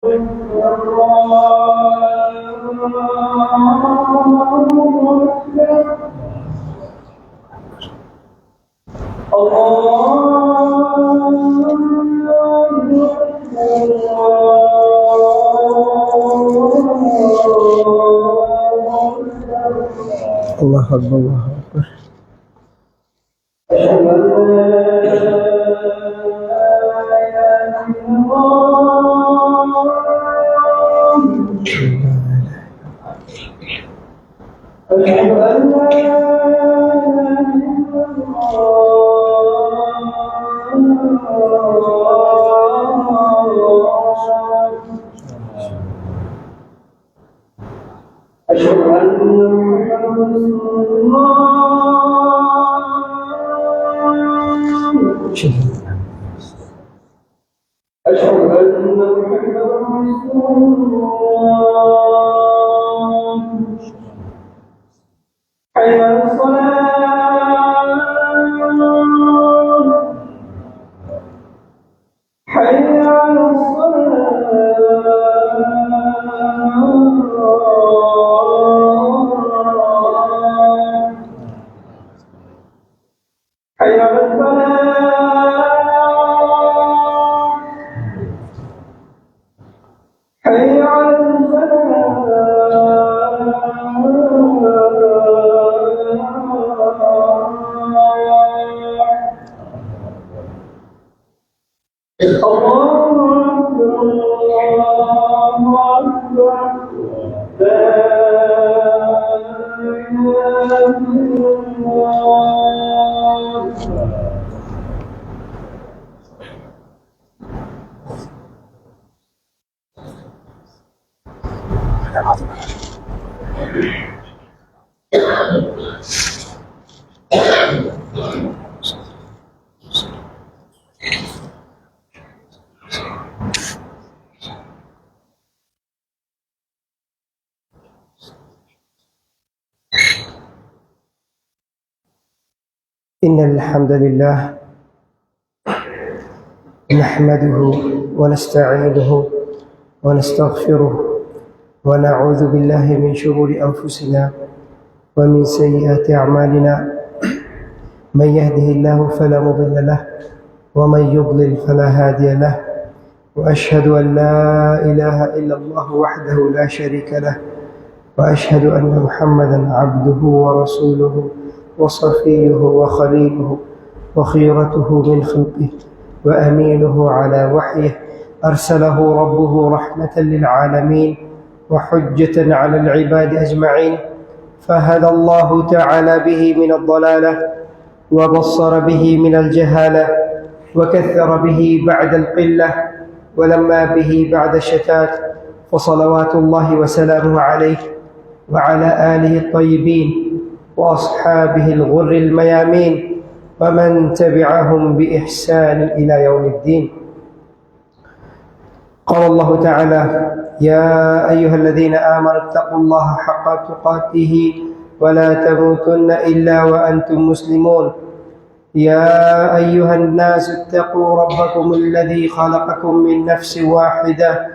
الله أكبر الله أكبر. إن الحمد لله نحمده ونستعينه ونستغفره ونعوذ بالله من شرور أنفسنا ومن سيئات أعمالنا. من يهده الله فلا مضل له ومن يضلل فلا هادي له، وأشهد أن لا إله إلا الله وحده لا شريك له، وأشهد أن محمدا عبده ورسوله وصفيه وخليله وخيرته من خلقه وأمينه على وحيه، أرسله ربه رحمة للعالمين وحجة على العباد أجمعين، فهدى الله تعالى به من الضلالة وبصر به من الجهالة وكثر به بعد القلة ولما به بعد الشتات، فصلوات الله وسلامه عليه وعلى آله الطيبين وأصحابه الغر الميامين ومن تبعهم بإحسان إلى يوم الدين. قال الله تعالى: يا أيها الذين آمنوا اتقوا الله حق تقاته ولا تموتن إلا وأنتم مسلمون. يا أيها الناس اتقوا ربكم الذي خلقكم من نفس واحدة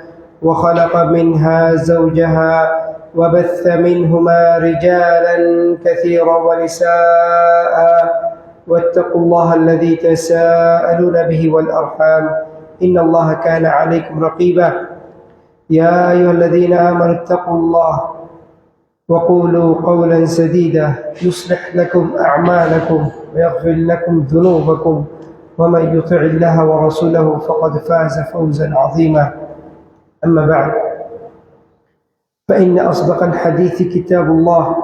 وخلق منها زوجها وبث منهما رجالا كثيرا ونساء، واتقوا الله الذي تساءلون به والأرحام إن الله كان عليكم رقيبا. يا أيها الذين آمنوا اتقوا الله وقولوا قولا سديدا يصلح لكم أعمالكم ويغفر لكم ذنوبكم، ومن يطع الله ورسوله فقد فاز فوزا عظيما. أما بعد، فإن أصدق الحديث كتاب الله،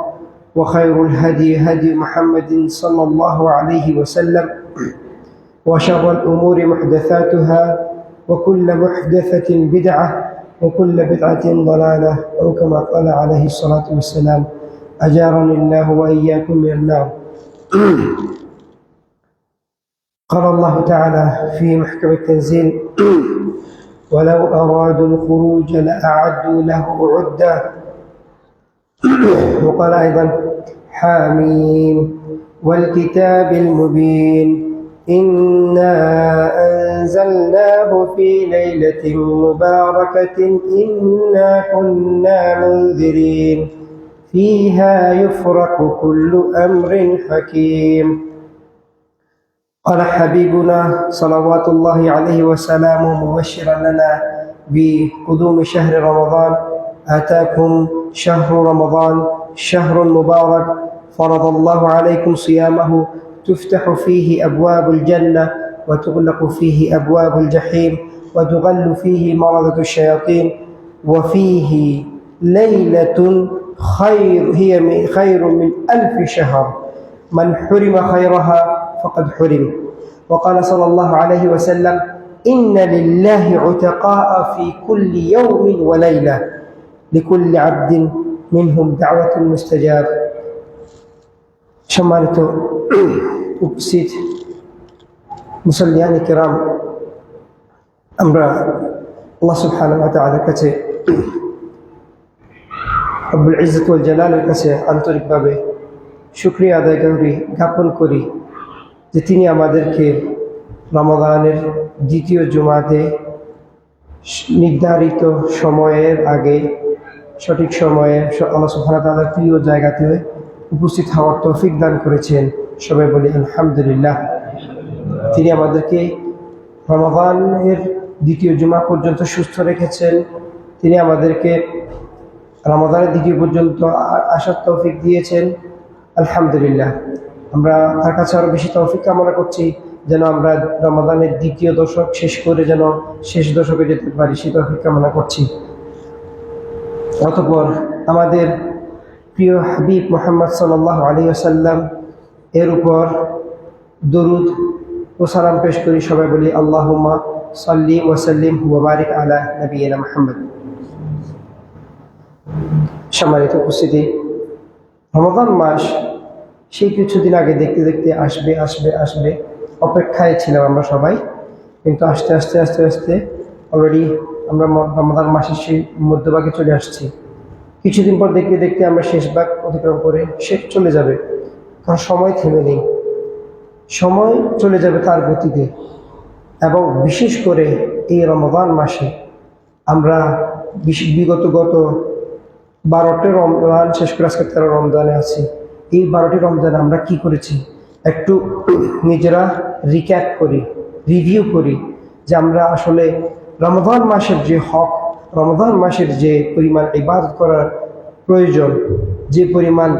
وخير الهدي هدي محمد صلى الله عليه وسلم، وشر الأمور محدثاتها، وكل محدثة بدعة، وكل بدعة ضلالة، أو كما قال عليه الصلاة والسلام: أجارني الله وإياكم من النار. قال الله تعالى في محكم التنزيل: ولو أرادوا الخروج لأعدوا له عدة. وقال أيضا: حاميم والكتاب المبين إنا أنزلناه في ليلة مباركة إنا كنا منذرين فيها يفرق كل أمر حكيم قال حبيبنا صلوات الله عليه وسلامه مبشرا لنا بقدوم شهر رمضان آتاكم شهر رمضان شهر مبارك فرض الله عليكم صيامه تفتح فيه أبواب الجنة وتغلق فيه أبواب الجحيم وتغل فيه مرضة الشياطين وفيه ليلة خير من 1000 شهر من حرم خيرها فقد حرم وقال صلى الله عليه وسلم إن لله عتقاء في كل يوم وليلة لكل عبد منهم دعوة مستجاب সম্মানিত উপস্থিত মুসল্লিয়ান কিরাম, আমরা আল্লাহ সুবহানাহু ওয়া তাআলার কাছে রব্বুল ইজ্জত ওয়াল জালালের কাছে আন্তরিকভাবে শুকরিয়া আদায় করি, জ্ঞাপন করি যে তিনি আমাদেরকে রমাদানের দ্বিতীয় জুমাতে নির্ধারিত সময়ের আগে সঠিক সময়ে আল্লাহ সুবহানাহু ওয়া তাআলার প্রিয় জায়গাতে উপস্থিত হওয়ার তৌফিক দান করেছেন। সবাই বলি আলহামদুলিল্লাহ। তিনি আমাদেরকে রমাদানের দ্বিতীয় জুমা পর্যন্ত সুস্থ রেখেছেন। তিনি আমাদেরকে রমাদানের দ্বিতীয় পর্যন্ত আসার তৌফিক দিয়েছেন। আলহামদুলিল্লাহ। আমরা তার কাছে আরও বেশি তৌফিক কামনা করছি যেন আমরা রমাদানের দ্বিতীয় দশক শেষ করে যেন শেষ দশকে যেতে পারি, সেই তৌফিক কামনা করছি। অতঃপর আমাদের প্রিয় হাবিব মুহাম্মদ সাল্লাল্লাহু আলাইহি ওয়াসাল্লাম এর উপর দরুদ ও সালাম পেশ করি। সবাই বলি আল্লাহুম্মা সাল্লি ওয়া সাল্লিম ওয়া বারিক আলা নবিয়িনা মুহাম্মদ। সম্মানিত উপস্থিতি, রমাদান মাস সেই কিছুদিন আগে দেখতে দেখতে আসবে আসবে আসবে অপেক্ষায় ছিলাম আমরা সবাই, কিন্তু আস্তে আস্তে আস্তে আস্তে অলরেডি আমরা রমাদান মাসের সেই মধ্যভাগে চলে আসছি। কিছুদিন পর দেখতে দেখতে আমরা শেষ ভাগ অতিক্রম করে শেষ চলে যাবে, কারণ সময় থেমে নেই, সময় চলে যাবে তার গতিতে। এবং বিশেষ করে এই রমাদান মাসে আমরা গত 12টি রমজান শেষ করে আজকে 13 রমজানে আছি। এই 12টি রমজানে আমরা কি করেছি একটু নিজেরা রিক্যাপ করি, রিভিউ করি যে আমরা আসলে রমাদান মাসের যে হক, রমাদান মাসের যে পরিমাণ ইবাদত করার প্রয়োজন, যে পরিমাণ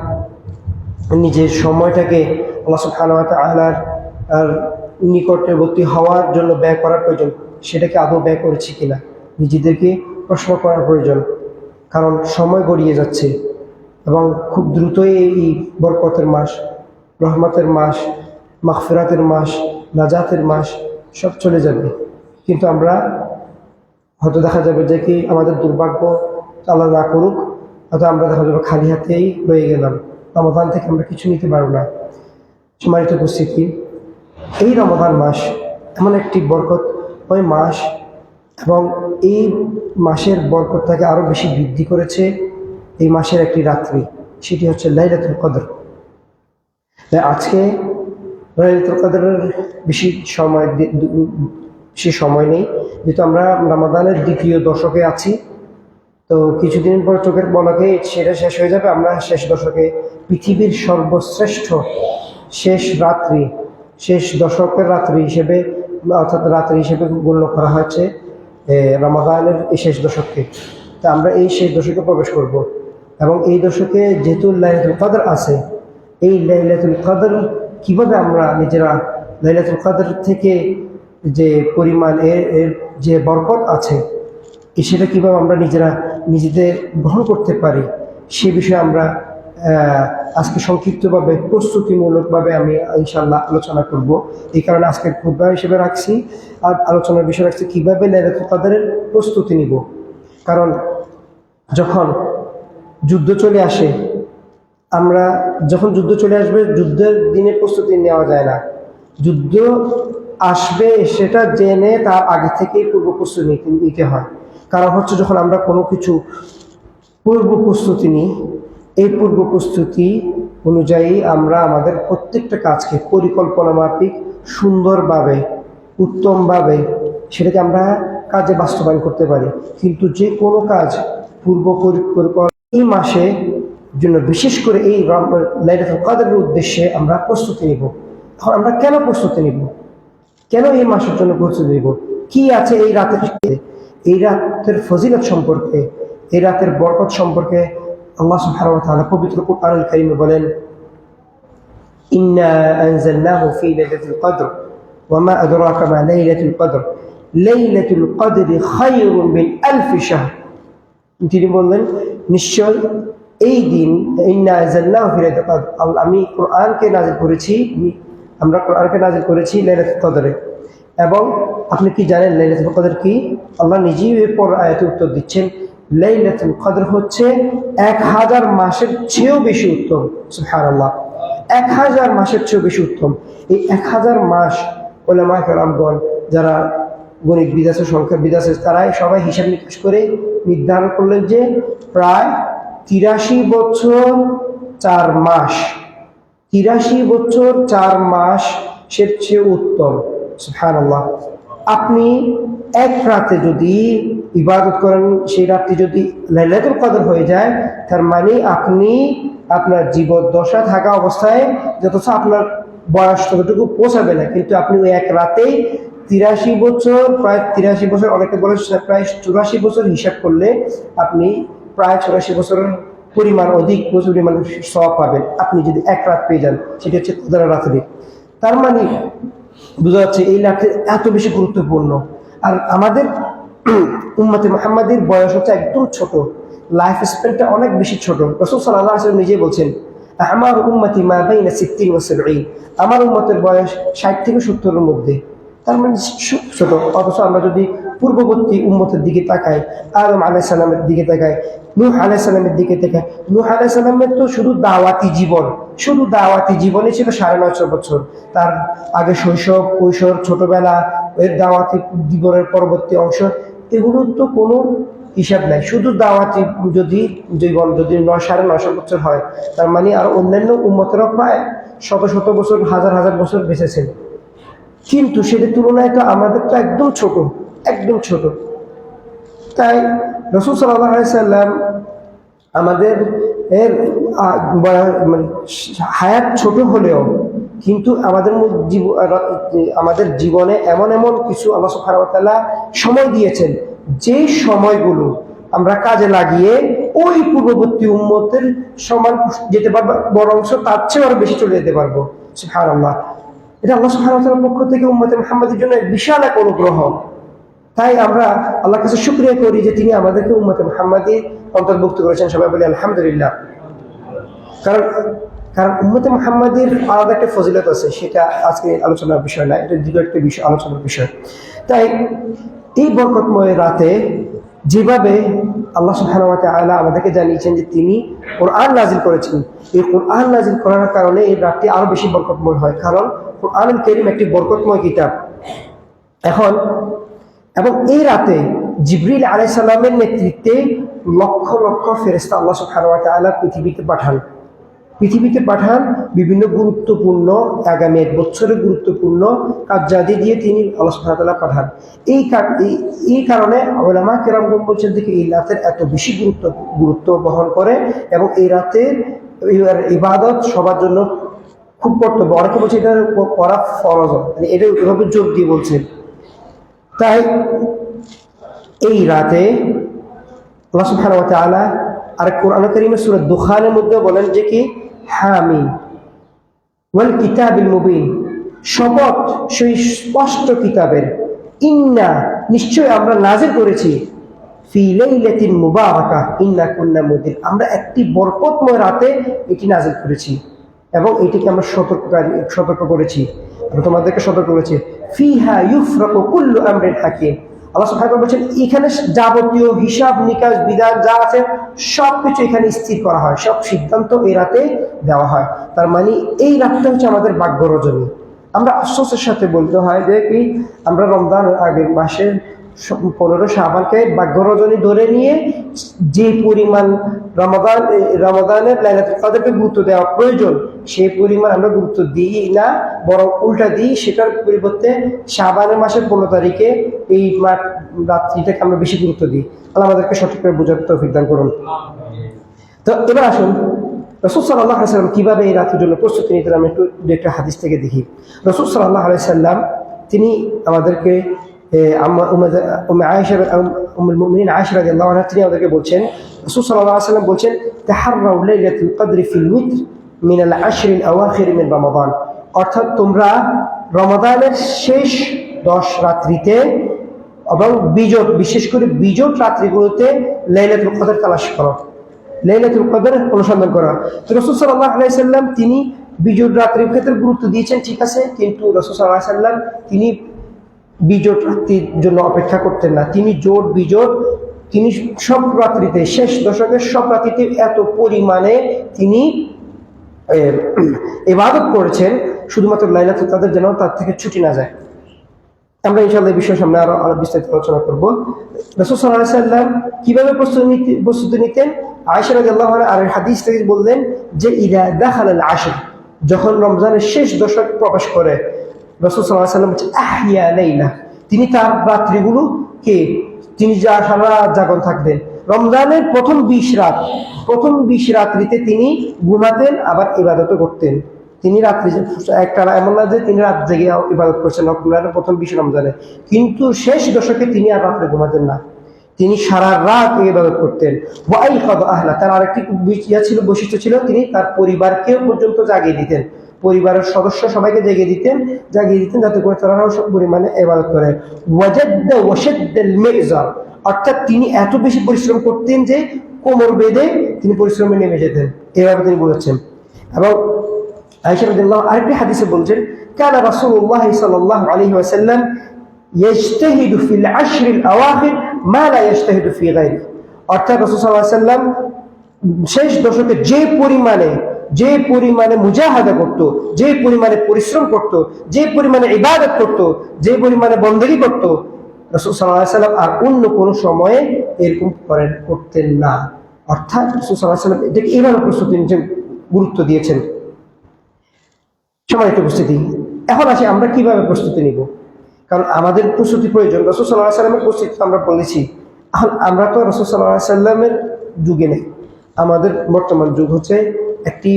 নিজের সময়টাকে আল্লাহ সুবহানাহু ওয়া তাআলার নিকটবর্তী হওয়ার জন্য ব্যয় করার প্রয়োজন, সেটাকে আদৌ ব্যয় করেছি কিনা নিজেদেরকে প্রশ্ন করার প্রয়োজন। কারণ সময় গড়িয়ে যাচ্ছে এবং খুব দ্রুতই এই বরকতের মাস, রহমতের মাস, মাগফিরাতের মাস, নাজাতের মাস সব চলে যাবে। কিন্তু আমরা হয়তো দেখা যাবে যে কি আমাদের দুর্ভাগ্য, আল্লাহ না করুক, হয়তো আমরা দেখা যাবে খালি হাতেই রয়ে গেলাম, রমাদান থেকে আমরা কিছু নিতে পারব না। সম্মানিত উপস্থিতি, এই রমাদান মাস এমন একটি বরকতময় মাস এবং এই মাসের বরকতটাকে আরও বেশি বৃদ্ধি করেছে এই মাসের একটি রাত্রি, সেটি হচ্ছে লাইলাতুল কদর। তাই আজকে লাইলাতুল কদরের বেশি সময় নেই, যেহেতু আমরা রমাদানের দ্বিতীয় দশকে আছি। তো কিছুদিন পর চোখের পলকে সেটা শেষ হয়ে যাবে। আমরা শেষ দশকে, পৃথিবীর সর্বশ্রেষ্ঠ শেষ রাত্রি, শেষ দশকের রাত্রি হিসেবে, অর্থাৎ রাত্রি হিসেবে গণ্য করা হয়েছে রমাদানের এই শেষ দশককে। তা আমরা এই শেষ দশকে প্রবেশ করব এবং এই দশকে যেহেতু লাইলাতুল কদর আছে, এই লাইলাতুল কদর কীভাবে আমরা নিজেরা লাইলাতুল কদর থেকে যে পরিমাণ এর যে বরকত আছে সেটা কীভাবে আমরা নিজেদের গ্রহণ করতে পারি, সে বিষয়ে আমরা আজকে সংক্ষিপ্তভাবে প্রস্তুতিমূলকভাবে আমি ইনশাআল্লাহ আলোচনা করব। এই কারণে আজকের খুতবা হিসেবে রাখছি আর আলোচনার বিষয় রাখছি কীভাবে লাইলাতুল কদরের প্রস্তুতি নিব। কারণ যখন যুদ্ধ চলে আসে, যখন যুদ্ধ চলে আসবে, যুদ্ধের দিনে প্রস্তুতি নেওয়া যায় না। যুদ্ধ আসবে সেটা জেনে তার আগে থেকেই পূর্ব প্রস্তুতি নিতে হয়। কারণ হচ্ছে যখন আমরা কোনো কিছু পূর্ব প্রস্তুতি নিই, এই পূর্ব প্রস্তুতি অনুযায়ী আমরা আমাদের প্রত্যেকটা কাজকে পরিকল্পনা মাফিক সুন্দরভাবে উত্তমভাবে সেটাকে আমরা কাজে বাস্তবায়ন করতে পারি। কিন্তু যে কোনো কাজ পূর্ব পরিকল্পনা এই মাসে জন্য বিশেষ করে এই লাইলাতুল কদরের উদ্দেশ্যে আমরা প্রস্তুতি নিব। এখন আমরা কেন প্রস্তুতি নিব, কেন এই মাসের জন্য প্রস্তুতি নিব, কি আছে এই রাতের, এই রাতের ফজিলত সম্পর্কে, এই রাতের বরকত সম্পর্কে আল্লাহ সুবহানাহু ওয়া তাআলা পবিত্র কুরআনুল কারীমে বলেন, ইন্না আনজালনাহু ফি লাইলাতুল কদর ওয়া মা আদরাকা মা লাইলাতুল কদর লাইলাতুল কদরি খায়রুম মিন আলফি শাহর। তিনি বললেন নিশ্চয় এই দিন ইন্না আনজালনাহু ফি লাইলাতুল কদর, আমি কোরআনকে নাযিল করেছি, আমরা কোরআনকে নাযিল করেছি লাইলাতুল কদরে। এবং আপনি কি জানেন লাইলাতুল কদর কি? আল্লাহ নিজেই এরপর আয়াতে উত্তর দিচ্ছেন, লাইলাতুল কদর হচ্ছে 1000 মাসের চেয়েও বেশি উত্তম। সুবহানাল্লাহ, 1000 মাসের চেয়েও বেশি উত্তম। এই 1000 মাস উলামায়ে কেরামগণ, যারা গণিতবিদ আছে, সংখ্যাবিদ আছে, তারাই সবাই হিসাব নিকাশ করে নির্ধারণ করলেন যে প্রায় 83 বছর 4 মাস, 83 বছর 4 মাস সে চেয়ে উত্তম। সুবহানাল্লাহ, আপনি এক রাতে যদি ইবাদত করেন, সেই রাতটি যদি লাইলাতুল কদর হয়ে যায়, তার মানে আপনি আপনার জীবদ্দশা থাকা অবস্থায় যথেষ্ট আপনার বয়স ততটুকু পৌঁছাবে না, কিন্তু আপনি ওই এক রাতেই 83 বছর, প্রায় 83 বছর, অনেকে বলে প্রায় 84 বছর হিসাব করলে আপনি প্রায় 84 বছরের পরিমাণ অধিক পরিমাণ সওয়াব পাবেন আপনি যদি এক রাত পেয়ে যান, সেটা হচ্ছে কদরের রাতে। তার মানে বোঝা যাচ্ছে এই রাতটি এত বেশি গুরুত্বপূর্ণ। আর আমাদের উম্মতে মুহাম্মাদের বয়স হচ্ছে একদম ছোট, লাইফ স্প্যানটা অনেক বেশি ছোট। রাসূল সাল্লাল্লাহু আলাইহি ওয়াসাল্লাম নিজেই বলছেন, আমার উম্মতি মা বাইনা 60 ওয়া 70, আমার উম্মতের বয়স 60 থেকে 70 এর মধ্যে। তার মানে ছোট। অথচ আমরা যদি পূর্ববর্তী উম্মতের দিকে তাকাই, আদম আলাইহিস সালামের দিকে তাকাই, নূহ আলাইহিস সালামের দিকে তাকাই, নূহ আলাইহিস সালামের তো শুধু দাওয়াতি জীবন, শুধু দাওয়াতি জীবনে ছিল 950 বছর। তার আগে শৈশব, কৈশোর, ছোটবেলা, এর দাওয়াতি জীবনের পরবর্তী অংশ, এগুলোর তো কোনো হিসাব নাই। শুধু দাওয়াতি জীবন যদি 950 বছর হয়, তার মানে আর অন্যান্য উম্মতেরাও প্রায় শত শত বছর, হাজার হাজার বছর বেঁচেছেন। কিন্তু সেটার তুলনায় তো আমাদের তো একদম ছোট, একদম ছোট। তাই রাসূল সাল্লাল্লাহু আলাইহি সাল্লাম আমাদের এর মানে হায়াত ছোট হলেও কিন্তু আমাদের জীবনে এমন এমন কিছু আল্লাহ সুবহানাহু ওয়া তাআলা সময় দিয়েছেন, যে সময়গুলো আমরা কাজে লাগিয়ে ওই পূর্ববর্তী উম্মতের সমান যেতে পারবো, বরঞ্চ তার চেয়ে আরো বেশি চলে যেতে পারবো। সুবহানাল্লাহ, এটা আল্লাহ সুবহানাহু ওয়া তাআলার পক্ষ থেকে উম্মতে মুহাম্মাদের জন্য বিশাল এক অনুগ্রহ। তাই আমরা আল্লাহর কাছে শুকরিয়া করি যে তিনি আমাদেরকে উম্মতে মুহাম্মাদের অন্তর্ভুক্ত করেছেন। সবাই বলি আলহামদুলিল্লাহ। কারণ উম্মতে মুহাম্মাদের আলাদা একটা ফজিলত আছে, সেটা আজকে আলোচনার বিষয় না, এটা দীর্ঘ একটা বিষয়, আলোচনার বিষয়। তাই এই বরকতময় রাতে যেভাবে আল্লাহ সুবহানাহু ওয়া তাআলা আমাদেরকে জানিয়েছেন যে তিনি কোরআন নাযিল করেছেন, এই কোরআন নাযিল করার কারণে এই রাতটি আরো বেশি বরকতময় হয়। কারণ কোরআনুল কারীম একটি বরকতময় কিতাব। এবং এই রাতে জিবরিল আলাইহিস সালামের নেতৃত্বে লক্ষ লক্ষ ফেরেশতা আল্লাহ সুবহানাহু ওয়া তাআলা পৃথিবীতে পাঠান বিভিন্ন গুরুত্বপূর্ণ, আগামী 1 বছরের গুরুত্বপূর্ণ কার্যাদি দিয়ে তিনি আল্লাহ সুবহানাহু ওয়া তাআলা পাঠান। এই কারণে উলামা কেরামগণ বলছেন যে এই রাতের এত বেশি গুরুত্ব বহন করে, এবং এই রাতের ইবাদত সবার জন্য খুব কর্তব্য। অনেকে বলছে এটা করা ফরজ, মানে এটা এভাবে জোর দিয়ে বলছেন। তাই এই রাতে আল্লাহ সুবহানাহু ওয়া তাআলা আর কোরআন কারীমের সূরা দুখানের মধ্যে বলেন যে কি, হামিম ওয়াল কিতাবিল মুবিন, শপথ সেই স্পষ্ট কিতাবের, ইন্না নিশ্চয় আমরা নাযিল করেছি, ফি লাইলাতিন মুবারাকাহ ইন্না কুন্না মুদিন, আমরা একটি বরকতময় রাতে এটি নাযিল করেছি এবং এটিকে আমরা সতর্ক করেছি, আমরা তোমাদেরকে সতর্ক করেছি। ফিহা ইউফরাকু কুল্লু আমরিন হাকিম, আল্লাহ সুবহানাহু ওয়া তাআলা বলেছেন এখানে যাবতীয় হিসাব নিকাশ বিধান যা আছে সবকিছু এখানে স্থির করা হয়, সব সিদ্ধান্ত এই রাতে দেওয়া হয়। তার মানে এই রাতটা হচ্ছে আমাদের ভাগ্য রজনী। আমরা আফসোসের সাথে বলতে হয় যে কি, আমরা রমজান আগের মাসে 15 শাবানকে ভাগ্য রজনী ধরে নিয়ে যে পরিমাণ রমাদানের লাইলাতুল কদরকে গুরুত্ব দেওয়া প্রয়োজন সেই পরিমাণ আমরা গুরুত্ব দিই না, বরং উল্টা দিই। সেটার পরিবর্তে শাবানের মাসের 15 তারিখে এই রাত্রিটাকে আমরা বেশি গুরুত্ব দিই। আল্লাহ আমাদেরকে সঠিক করে বোঝার তৌফিক দান করুন। তো এবার আসুন রাসূল সাল্লাল্লাহু আলাইহি সাল্লাম কিভাবে এই রাতের জন্য প্রস্তুতি নিতেন, আমি একটু একটা হাদিস থেকে দেখি। রাসূল সাল্লাল্লাহু আলাইহি সাল্লাম তিনি আমাদেরকে উম্মুল মুমিনিন আয়েশা রাদিয়াল্লাহু আনহা তিনি আমাদেরকে বলছেন, রাসূল সাল্লাল্লাহু আলাইহি সাল্লাম বলছেন, তাহাররাউ লাইলাতুল কদরি ফিল উইতর মিন আল আশরিল আওয়াখির মিন রমাদান, অর্থাৎ তোমরা রমাদানের শেষ 10 রাত্রিতে এবং বিজোট, বিশেষ করে বিজোট রাত্রিগুলোতে লাইলাতুল কদর তালাশ করো, লাইলাতুল কদর অনুসন্ধান করা। তো রাসূল সাল্লাল্লাহু আলাইহি সাল্লাম তিনি বিজোট রাত্রির ক্ষেত্রে গুরুত্ব দিয়েছেন, ঠিক আছে, কিন্তু রাসূল সাল্লাল্লাহু আলাইহি সাল্লাম তিনি বিজোট রাত্রির জন্য অপেক্ষা করতেন না। তিনি জোট বিজোট তিনি সব রাত্রিতে, শেষ দশকের সব রাত্রিতে এত পরিমাণে তিনি ইবাদত করেছেন, শুধুমাত্র লাইলাতুল কদর যেন তার থেকে ছুটি না যায়। আমরা ইনশাআল্লাহ এই বিষয়ের সামনে আরো বিস্তারিত আলোচনা করব। রাসূল সাল্লাল্লাহু আলাইহি সাল্লাম কিভাবে প্রস্তুতি নিতেন, আয়েশা রাদিয়াল্লাহু আনহা আর হাদিস থেকে বললেন যে ইদা দাখালাল আশর, যখন রমজানের শেষ দশক প্রবেশ করে, রাসূল সাল্লাল্লাহু আলাইহি সাল্লাম আহইয়া লাইলা, তিনি তার রাত্রিগুলো তিনি সারা জাগন থাকতেন। রমজানের প্রথম 20 রাত্রিতে তিনি ঘুমাতেন, আবার ইবাদতও করতেন। তিনি রাত্রি একটা এমন না যে তিনি রাত জেগে ইবাদত করছেন রমজানের প্রথম 20 রমজানে, কিন্তু শেষ দশকে তিনি আর রাত্রে ঘুমাতেন না, তিনি সারা রাত ইবাদত করতেন। ওয়াইকাদ আহলা, তার আরেকটি বৈশিষ্ট্য ছিল, তিনি তার পরিবারকেও পর্যন্ত জাগিয়ে দিতেন, পরিবারের সদস্য সবাইকে জাগিয়ে দিতেন যাতে করে তারাও সব পরিমাণে ইবাদত করে। ওয়াজাদ্দা ওয়াশাদ্দাল মিজার, অর্থাৎ তিনি এত বেশি পরিশ্রম করতেন যে কোমর বেঁধে তিনি পরিশ্রমে নেমে যেতেন, এভাবে তিনি বলেছেন। এবং আয়েশা রাদিয়াল্লাহু আরেকটি হাদিসে বলছেন, কানা রাসূলুল্লাহ সাল্লাল্লাহু আলাইহি ওয়াসাল্লাম ইয়াজতাহিদু ফিল আশরিল আওয়াখির মা লা ইয়াজতাহিদু ফি গায়রি, অর্থাৎ রাসূল সাল্লাল্লাহু আলাইহি ওয়াসাল্লাম শেষ দশকে যে পরিমাণে মুজাহাদা করত, যে পরিমাণে পরিশ্রম করত, যে পরিমাণে ইবাদত করত, যে পরিমাণে বন্দেগী করত, রাসূল সাল্লাল্লাহু আলাইহি ওয়াসাল্লাম আর অন্য কোনো সময়ে এরকম করতেন না। অর্থাৎ রাসূল সাল্লাল্লাহু আলাইহি ওয়াসাল্লাম এটাকে এইভাবে প্রস্তুতি নিয়েছেন, গুরুত্ব দিয়েছেন। সম্মানিত উপস্থিতি, এখন আসি আমরা কিভাবে প্রস্তুতি নিব, কারণ আমাদের প্রস্তুতি প্রয়োজন। রাসূল সাল্লাল্লাহু আলাইহি ওয়াসাল্লামের প্রস্তুতি আমরা বলেছি, এখন আমরা তো রাসূল সাল্লাল্লাহু আলাইহি ওয়াসাল্লামের যুগে নেই। আমাদের বর্তমান যুগ হচ্ছে একটি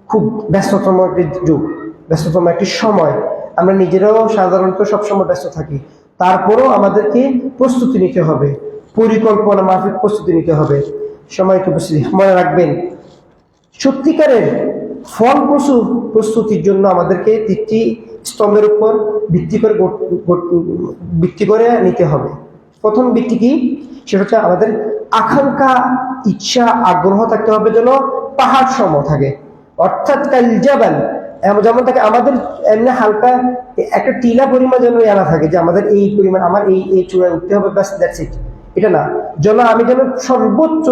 খুব ব্যস্ততম একটি যুগ, ব্যস্ততম একটি সময়। আমরা নিজেরাও সাধারণত সবসময় ব্যস্ত থাকি, তারপরেও আমাদেরকে প্রস্তুতি নিতে হবে, পরিকল্পনা মাফিক প্রস্তুতি নিতে হবে। সম্মানিত উপস্থিতি, মনে রাখবেন, সত্যিকারের ফলপ্রসূ প্রস্তুতির জন্য আমাদেরকে 3টি স্তম্ভের উপর ভিত্তি করে নিতে হবে। প্রথম ভিত্তি কি, সেটা হচ্ছে আমাদের আকাঙ্ক্ষা, ইচ্ছা, আগ্রহ থাকতে হবে যেন পাহাড় সম থাকে, অর্থাৎ কাল জাবাল, যেমন থাকে আমাদের এমনি হালকা একটা টিলা পরিমাণ যেন জানা থাকে যে আমাদের এই পরিমাণ, আমার এই চূড়ায় উঠতে হবে, ব্যাস দ্যাটস ইট। এটা না, যেন আমি যেন সর্বোচ্চ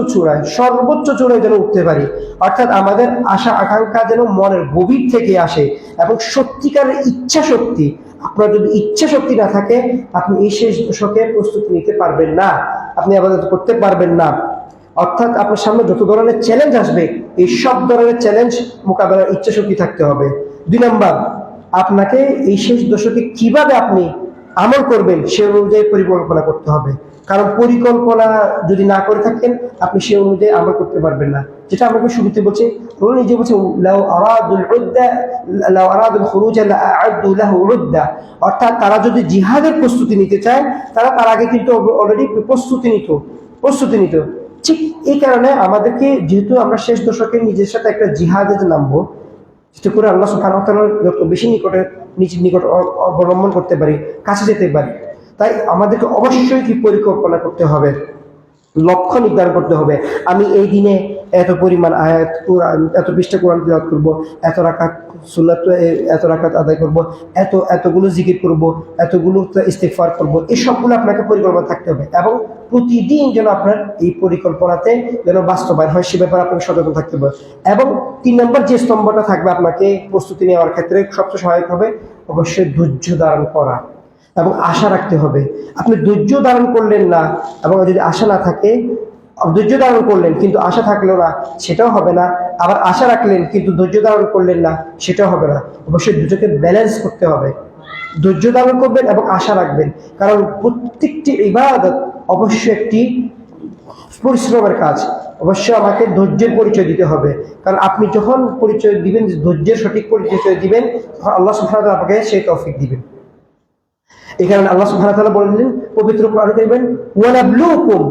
চূড়ায় যেন উঠতে পারি, অর্থাৎ আমাদের আশা আকাঙ্ক্ষা যেন মনের গভীর থেকে আসে এবং সত্যিকারের ইচ্ছা শক্তি। আপনার যদি ইচ্ছা শক্তি না থাকে, আপনি এই শেষ দশকে প্রস্তুতি নিতে পারবেন না, আপনি আবাদত করতে পারবেন না। অর্থাৎ আপনার সামনে যত ধরনের চ্যালেঞ্জ আসবে, এই সব ধরনের চ্যালেঞ্জ মোকাবেলার ইচ্ছা শক্তি থাকতে হবে। 2 নম্বর, আপনাকে এই শেষ দশকে কিভাবে আপনি আমল করবেন সে অনুযায়ী পরিকল্পনা করতে হবে, কারণ পরিকল্পনা যদি না করে থাকেন আপনি সে অনুযায়ী আমল করতে পারবেন না। যেটা আমাকে শুরুতে বলছি, আল্লাহ নিজে বলছে লাউ আরাদুল খুরুজ লাআদ্দু লাহু উদ্দা, অর্থাৎ তারা যদি জিহাদের প্রস্তুতি নিতে চায়, তারা তার আগে কিন্তু অলরেডি প্রস্তুতি নিত। ঠিক এই কারণে আমাদেরকে, যেহেতু আমরা শেষ দশকে নিজের সাথে একটা জিহাদে নামবো, যেটা করে আল্লাহ সুবহানাহু ওয়া তাআলার যত বেশি নিকট অবলম্বন করতে পারি, কাছে যেতে পারি, তাই আমাদেরকে অবশ্যই কি পরিকল্পনা করতে হবে, লক্ষ্য নির্ধারণ করতে হবে। আমি এই দিনে এত পরিমাণ আয়াত কোরআন, এত পৃষ্ঠা কোরআন তিলাওয়াত করব, এত রাকাত সুন্নাত, এত রাকাত আদায় করব, এতগুলো জিকির করব, এতগুলো ইস্তিগফার করব, এই সবগুলো আপনাকে পরিকল্পনা থাকতে হবে এবং প্রতিদিন যেন আপনার এই পরিকল্পনাতে যেন বাস্তবায়ন হয় সে ব্যাপারে আপনাকে সচেতন থাকতে হবে। এবং 3 নম্বর যে স্তম্ভটা থাকবে আপনাকে প্রস্তুতি নেওয়ার ক্ষেত্রে সবচেয়ে সহায়ক হবে, অবশ্যই ধৈর্য ধারণ করা। এবং আশা রাখতে হবে। আপনি ধৈর্য ধারণ করলেন না এবং যদি আশা না থাকে, ধৈর্য ধারণ করলেন কিন্তু আশা থাকলো না, সেটাও হবে না। আবার আশা রাখলেন কিন্তু ধৈর্য ধারণ করলেন না, সেটাও হবে না। অবশ্যই দুটোকে ব্যালেন্স করতে হবে। ধৈর্য ধারণ করবেন এবং আশা রাখবেন, কারণ প্রত্যেকটি ইবাদত অবশ্যই একটি পরিশ্রমের কাজ। অবশ্যই আমাকে ধৈর্যের পরিচয় দিতে হবে, কারণ আপনি যখন পরিচয় দিবেন, ধৈর্যের সঠিক পরিচয় দিবেন, তখন আল্লাহ সুবহানাহু ওয়া তাআলা আপনাকে সেই তৌফিক দিবেন। এই কারণে আল্লাহ সুবহানাহু ওয়া তাআলা বললেন পবিত্র কোরআনে বলবেন, ওয়ানাবলুয়াকুম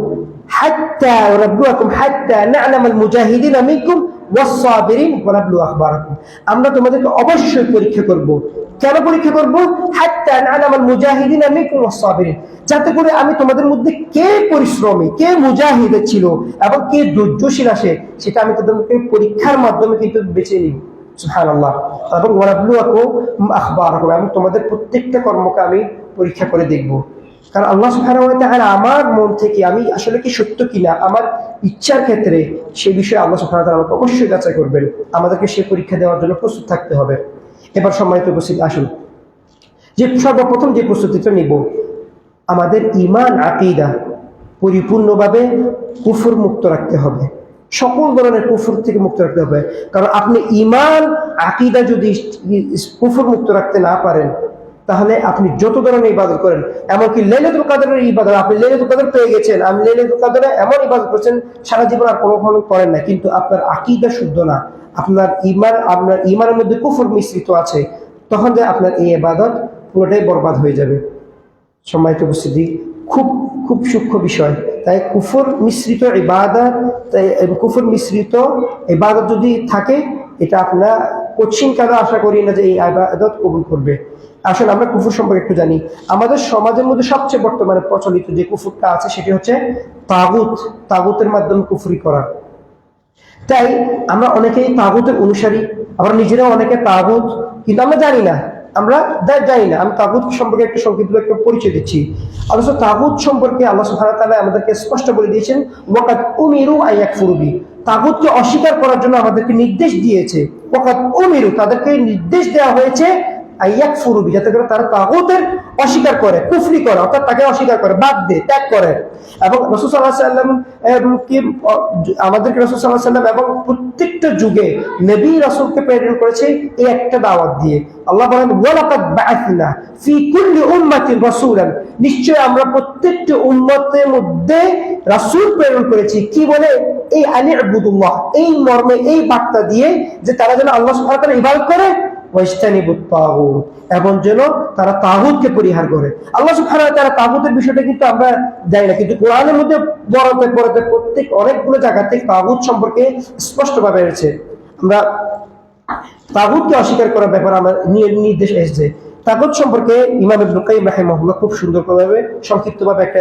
হাত্তা না'লামাল মুজাহিদিনা মিনকুম ওয়াস-সাবিরিন ওয়ানাবলু আখবারাকুম। আমরা তোমাদেরকে অবশ্যই পরীক্ষা করব। কেন পরীক্ষা করব? হাত্তা না'লামাল মুজাহিদিনা মিনকুম ওয়াস-সাবিরিন, যাতে করে আমি তোমাদের মধ্যে কে পরিশ্রমী, কে মুজাহিদ ছিল এবং কে ধৈর্যশীল আসে, সেটা আমি তোমাদেরকে পরীক্ষার মাধ্যমে কিন্তু বেছে নিব। সুবহানাল্লাহ। এবং ওয়ানাবলুয়াকুম আখবারাকুম, এবং তোমাদের প্রত্যেকটা কর্মকে আমি পরীক্ষা করে দেখব। কারণ আল্লাহ সুবহানাহু ওয়া তাআলা আমার মন থেকে আমি আসলে কি সত্য কিনা, আমার ইচ্ছার ক্ষেত্রে সেই বিষয়ে আল্লাহ সুবহানাহু ওয়া তাআলা আমাকে অবশ্যই যাচাই করবেন। আমাদেরকে সেই পরীক্ষা দেওয়ার জন্য প্রস্তুত থাকতে হবে। এবার সম্মানিত উপস্থিতি, আসুন যে সর্বপ্রথম যে প্রস্তুতিটা নিব, আমাদের ঈমান আকীদা পরিপূর্ণভাবে কুফর মুক্ত রাখতে হবে, সকল ধরনের কুফর থেকে মুক্ত রাখতে হবে। কারণ আপনি ঈমান আকীদা যদি কুফর মুক্ত রাখতে না পারেন, তাহলে আপনি যত ধরনের ইবাদত করেন, এমনকি লাইলাতুল কদরের ইবাদত, আপনি লাইলাতুল কদর পেয়ে গেছেন, আপনি লাইলাতুল কদরে এমন ইবাদত করছেন সারা জীবন আর কখনো করেন না, কিন্তু আপনার আকীদা শুদ্ধ না, আপনার ঈমানের মধ্যে কুফর মিশ্রিত আছে, তখন যে আপনার এই ইবাদত পুরোটাই বরবাদ হয়ে যাবে। সম্মানিত উপস্থিতি, খুব খুব সূক্ষ্ম বিষয়। তাই কুফর মিশ্রিত ইবাদত, কুফর মিশ্রিত ইবাদত যদি থাকে, এটা আপনার কঠিন কালে আশা করি না যে এই ইবাদত কবুল করবে। আসলে আমরা কুফর সম্পর্কে একটু জানি। আমাদের সমাজের মধ্যে সবচেয়ে বর্তমানে প্রচলিত যে কুফরটা আছে, সেটি হচ্ছে তাগুত, তাগুতের মাধ্যমে কুফরি করা। তাই আমরা অনেকেই তাগুতের অনুসারী, আমরা নিজেরাও অনেকে তাগুত, কিন্তু আমরা জানি না, আমরা জানি না। আমি তাগুত সম্পর্কে একটু সংক্ষিপ্ত একটা পরিচয় দিচ্ছি। অথচ তাগুত সম্পর্কে আল্লাহ সুবহানাহু ওয়া তাআলা আমাদেরকে স্পষ্ট বলে দিয়েছেন, ওয়াকাদ উমিরু আইয়াকফুরু বি, তাগুতকে অস্বীকার করার জন্য আমাদেরকে নির্দেশ দিয়েছে। ওয়াকাদ উমিরু, তাদেরকে নির্দেশ দেওয়া হয়েছে আইয়াকফুরু বি, যাতে করে তারা তাগুতের অস্বীকার করে, কুফরি করে, অর্থাৎ তাকে অস্বীকার করে, বাদ দেয়, ত্যাগ করে। এবং রাসূল সাল্লাল্লাহু আলাইহি ওয়াসাল্লাম কি আমাদেরকে রাসূল সাল্লাল্লাহু আলাইহি ওয়াসাল্লাম এবং প্রত্যেকটা যুগে নবী রাসূলকে প্রেরণ করেছে এই একটা দাওয়াত দিয়ে। আল্লাহ বলেন, ওয়ালাকাদ বাআসনা ফি কুল্লি উম্মাতিন রাসূলান, নিশ্চয় আমরা প্রত্যেকটা উম্মতের মধ্যে রাসূল প্রেরণ করেছি। কি বলে? এই আনি ইবুদুল্লাহ, এই মর্মে, এই বার্তা দিয়ে যে তারা যেন আল্লাহ সুবহানাহু ওয়া তাআলা ইবাদত করে, ওয়াজতানিবুত তাগুত, এবং যেন তারা তাগুতকে পরিহার করে। আল্লাহ সুবহানাহু ওয়া তাআলা তাগুতের বিষয়টা কিন্তু আমরা জানি না, কিন্তু কোরআনের মধ্যে বড়তে প্রত্যেক অনেকগুলো জায়গা থেকে তাগুত সম্পর্কে স্পষ্টভাবে রয়েছে। আমরা তাগুতকে অস্বীকার করার ব্যাপারে আমার নির্দেশ এসেছে। তাগুত সম্পর্কে ইমাম ইবনে কাইয়্যিম রাহিমাহুল্লাহ খুব সুন্দরভাবে সংক্ষিপ্তভাবে একটা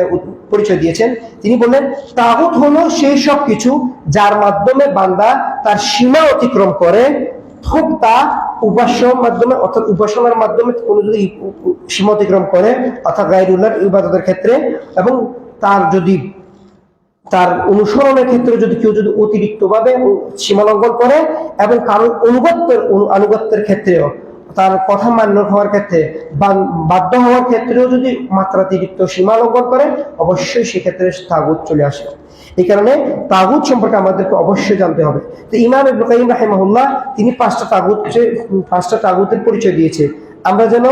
পরিচয় দিয়েছেন। তিনি বললেন, তাগুত হলো সেই সব কিছু যার মাধ্যমে বান্দা তার সীমা অতিক্রম করে, হোক তা উপাস্যর মাধ্যমে, অর্থাৎ উপাসনার মাধ্যমে কোনো যদি সীমা অতিক্রম করে, অর্থাৎ গায়রুল্লাহর ইবাদতের ক্ষেত্রে, এবং তার যদি তার অনুসরণের ক্ষেত্রে যদি কেউ যদি অতিরিক্তভাবে সীমা লঙ্ঘন করে, এবং কারোর আনুগত্যের ক্ষেত্রেও, তার কথা মান্য হওয়ার ক্ষেত্রে, বাধ্য হওয়ার ক্ষেত্রেও যদি মাত্রাতিরিক্ত সীমা লঙ্ঘন করে, অবশ্যই সেক্ষেত্রে তাগুত চলে আসে। এই কারণে তাগুত সম্পর্কে আমাদেরকে অবশ্যই জানতে হবে। তো ইমাম ইবনে কাইয়্যিম রাহিমাহুল্লাহ তিনি পাঁচটা তাগুতের পরিচয় দিয়েছে। আমরা যেন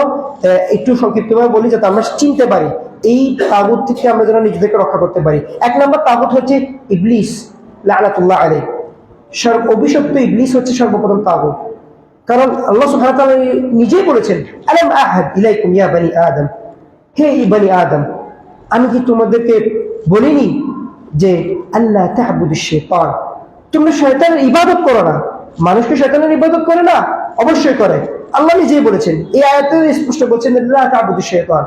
একটু সংক্ষিপ্তভাবে বলি, যাতে আমরা চিনতে পারি, এই তাগুত থেকে আমরা যেন নিজেদেরকে রক্ষা করতে পারি। এক নম্বর তাগুত হচ্ছে ইবলিস লা'নাতুল্লাহ আলাইহি, অভিশপ্ত ইবলিস হচ্ছে সর্বপ্রথম তাগুত। কারণ আল্লাহ সুবহানাহু ওয়া তাআলা নিজেই বলেছেন, আলাম আহাদ ইলাইকুম ইয়া বানি আদম, হে ইবনি আদম, আমি কি তোমাদেরকে বলিনি যে আল্লাহ তা'বুদুশ শাইতান, তোমরা শয়তানের ইবাদত করো না। মানুষকে শয়তানের ইবাদত করে না? অবশ্যই করে। আল্লাহ নিজেই বলেছেন, এই আয়াতে স্পষ্ট বলেছেন, লা তা'বুদুশ শাইতান